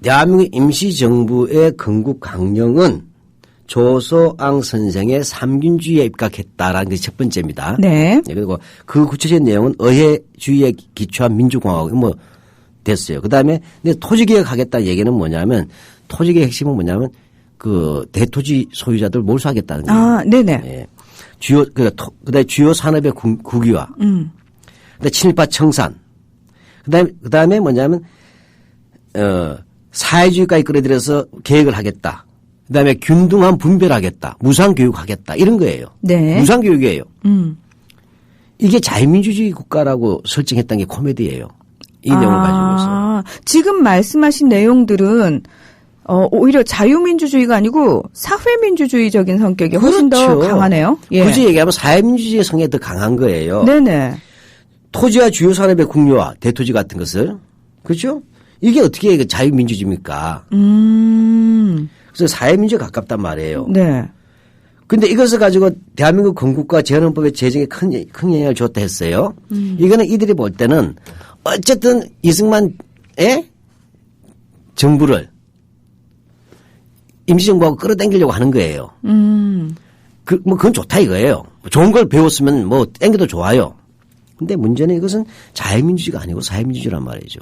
대한민국 임시정부의 건국 강령은 조소왕 선생의 삼균주의에 입각했다라는 게 첫 번째입니다. 네. 그리고 그 구체적인 내용은 의회주의에 기초한 민주공화국이 뭐 됐어요. 그다음에 토지개혁하겠다는 얘기는 뭐냐면 토지개혁 핵심은 뭐냐면 그 대토지 소유자들 몰수하겠다는 거예요. 아, 네네. 예. 그다음에 주요 산업의 국유화. 그다음에 친일파 청산. 그다음에 뭐냐면 사회주의까지 끌어들여서 계획을 하겠다. 그다음에 균등한 분배를 하겠다. 무상교육하겠다. 이런 거예요. 네. 무상교육이에요. 이게 자유민주주의 국가라고 설정했던 게 코미디예요. 이 내용을 가지고서. 지금 말씀하신 내용들은 오히려 자유민주주의가 아니고 사회민주주의적인 성격이 훨씬 더 강하네요. 예. 굳이 얘기하면 사회민주주의 성향이 더 강한 거예요. 네네. 토지와 주요 산업의 국유화, 대토지 같은 것을. 그렇죠? 이게 어떻게 자유민주주의입니까? 그래서 사회민주에 가깝단 말이에요. 네. 근데 이것을 가지고 대한민국 건국과 재헌헌법의 제정에 큰 영향을 줬다 했어요. 이거는 이들이 볼 때는 어쨌든 이승만의 정부를 임시정부하고 끌어당기려고 하는 거예요. 그건 좋다 이거예요. 좋은 걸 배웠으면 뭐 땡겨도 좋아요. 근데 문제는 이것은 자유민주주의가 아니고 사회민주주의란 말이죠.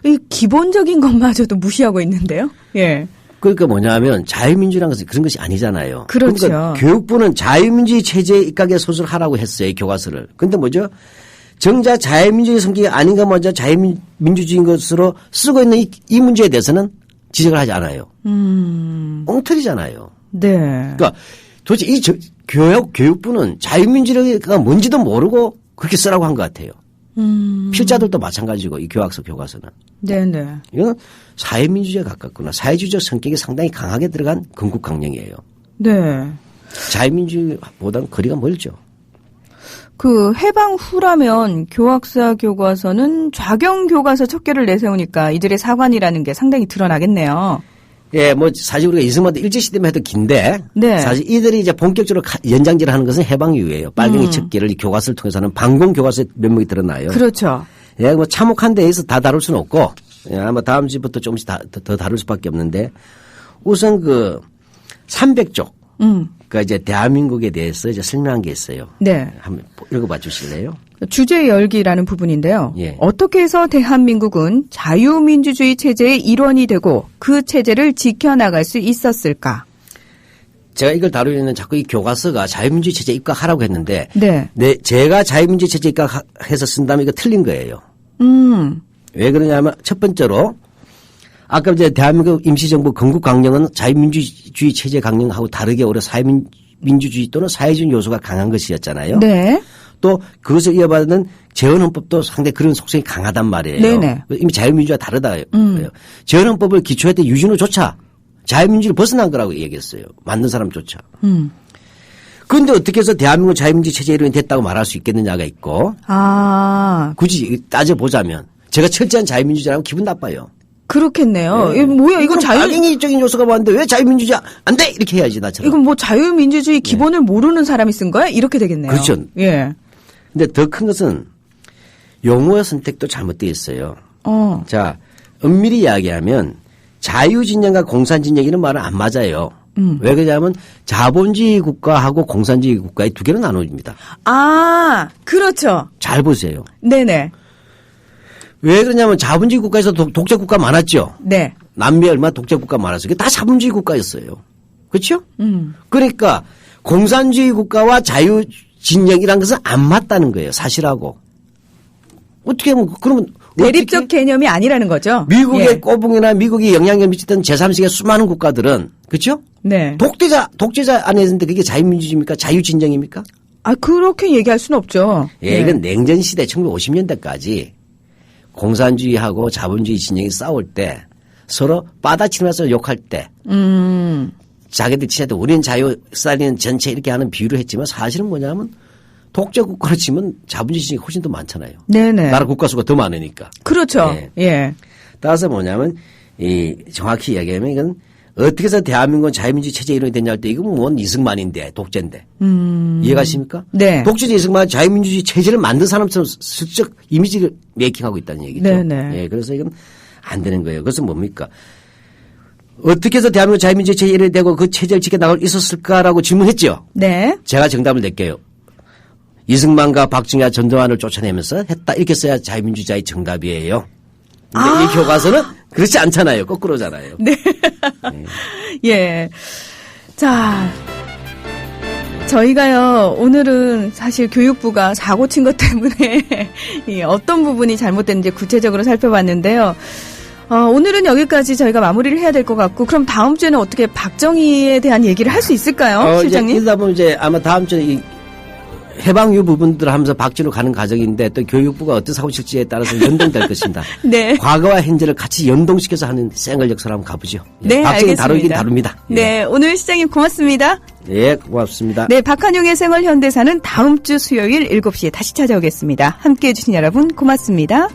이 기본적인 것마저도 무시하고 있는데요. 예. 그러니까 뭐냐면 자유민주라는 것은 그런 것이 아니잖아요. 그렇죠. 그러니까 교육부는 자유민주주의 체제에 입각의 소설을 하라고 했어요. 교과서를. 근데 뭐죠? 정작 자유민주주의 성격이 아닌가 먼저 자유민주주의인 것으로 쓰고 있는 이 문제에 대해서는 지적을 하지 않아요. 엉터리잖아요. 네. 그러니까 도대체 이 교육부는 자유민주주의가 뭔지도 모르고 그렇게 쓰라고 한 것 같아요. 필자들도 마찬가지고 이 교과서는. 네네. 이건 사회민주주의에 가깝구나. 사회주의적 성격이 상당히 강하게 들어간 건국 강령이에요. 네. 자유민주주의보다는 거리가 멀죠. 그 해방 후라면 교학사 교과서는 좌경 교과서 척결을 내세우니까 이들의 사관이라는 게 상당히 드러나겠네요. 예, 뭐 사실 우리가 이승만도 일제시대만 해도 긴데 네. 사실 이들이 이제 본격적으로 연장질을 하는 것은 해방 이후예요. 빨갱이 척결을 이 교과서를 통해서는 방공 교과서의 면목이 드러나요. 그렇죠. 예, 뭐 참혹한 데에서 다 다룰 수는 없고 예, 아마 다음 주부터 조금씩 더 다룰 수밖에 없는데 우선 그 300쪽. 그러니까 이제 대한민국에 대해서 이제 설명한 게 있어요. 네. 한번 읽어봐 주실래요? 주제 열기라는 부분인데요. 예. 어떻게 해서 대한민국은 자유민주주의 체제의 일원이 되고 그 체제를 지켜나갈 수 있었을까? 제가 이걸 다루려는 자꾸 이 교과서가 자유민주주의 체제에 입각하라고 했는데 네. 제가 자유민주주의 체제에 입각해서 쓴다면 이거 틀린 거예요. 왜 그러냐면 첫 번째로 아까 이제 대한민국 임시정부 건국 강령은 자유민주주의 체제 강령하고 다르게 오히려 사회민주주의 또는 사회주의 요소가 강한 것이었잖아요. 네. 또 그것을 이어받는 재헌헌법도 상당히 그런 속성이 강하단 말이에요. 네네. 이미 자유민주주의가 다르다. 재헌헌법을 기초했던 유진호조차 자유민주주의를 벗어난 거라고 얘기했어요. 만든 사람조차. 그런데 어떻게 해서 대한민국 자유민주주의 체제의 일원이 됐다고 말할 수 있겠느냐가 있고 굳이 따져보자면 제가 철저한 자유민주주의라고 기분 나빠요. 그렇겠네요. 네. 뭐야 이거 악행이적인 요소가 많은데 왜 자유민주주의 안 돼? 이렇게 해야지 나처럼. 이건 뭐 자유민주주의 기본을 모르는 사람이 쓴 거야? 이렇게 되겠네요. 그렇죠. 예. 근데 더 큰 것은 용어의 선택도 잘못되어 있어요. 자, 엄밀히 이야기하면 자유진영과 공산진영 이런 말은 안 맞아요. 왜 그러냐면 자본주의 국가하고 공산주의 국가의 두 개로 나눠집니다. 아, 그렇죠. 잘 보세요. 네네. 왜 그러냐면 자본주의 국가에서 독재 국가 많았죠. 네. 남미에 얼마나 독재 국가 많았어요. 그게 다 자본주의 국가였어요. 그렇죠? 그러니까 공산주의 국가와 자유 진영이란 것은 안 맞다는 거예요. 사실하고. 어떻게 하면 그러면 대립적 어떻게? 개념이 아니라는 거죠. 미국의 예. 꼬붕이나 미국이 영향력 미치던 제3세계 수많은 국가들은 그렇죠? 네. 독재자 안에 있는데 그게 자유민주주의입니까? 자유진영입니까? 아, 그렇게 얘기할 수는 없죠. 예, 이건 냉전 시대 1950년대까지 공산주의하고 자본주의 진영이 싸울 때 서로 빠다치면서 욕할 때 자기들 치할 때 우리는 자유, 스탈린은 전체 이렇게 하는 비유를 했지만 사실은 뭐냐면 독재 국가로 치면 자본주의 진영이 훨씬 더 많잖아요. 네네. 나라 국가 수가 더 많으니까. 그렇죠. 예. 예. 따라서 뭐냐면 이 정확히 이야기하면 이건 어떻게 해서 대한민국은 자유민주주의 체제 이론이 됐냐 할 때 이건 뭔 이승만인데 독재인데. 이해가십니까? 네. 독재자 이승만 자유민주주의 체제를 만든 사람처럼 슬쩍 이미지를 메이킹하고 있다는 얘기죠. 네네. 예, 그래서 이건 안 되는 거예요. 그것은 뭡니까? 어떻게 해서 대한민국 자유민주주의 체제 이론이 되고 그 체제를 지켜나갈 수 있었을까라고 질문했죠. 네. 제가 정답을 낼게요. 이승만과 박정희와 전두환을 쫓아내면서 했다. 이렇게 써야 자유민주주의 정답이에요. 근데 이 교과서는 그렇지 않잖아요. 거꾸로잖아요. 네. 예. 자. 저희가요, 오늘은 사실 교육부가 사고 친 것 때문에 어떤 부분이 잘못됐는지 구체적으로 살펴봤는데요. 오늘은 여기까지 저희가 마무리를 해야 될 것 같고, 그럼 다음 주에는 어떻게 박정희에 대한 얘기를 할 수 있을까요, 실장님? 이러다 보면 이제 아마 다음 주에 이 해방유 부분들을 하면서 박진으로 가는 과정인데 또 교육부가 어떤 사고 칠지에 따라서 연동될 것입니다. 네. 과거와 현재를 같이 연동시켜서 하는 생활 역사를 한번 가보죠. 네, 박정희 알겠습니다. 다루긴 다룹니다. 네, 오늘 시장님 고맙습니다. 예, 고맙습니다. 네, 박한용의 생활현대사는 다음 주 수요일 7시에 다시 찾아오겠습니다. 함께해 주신 여러분 고맙습니다.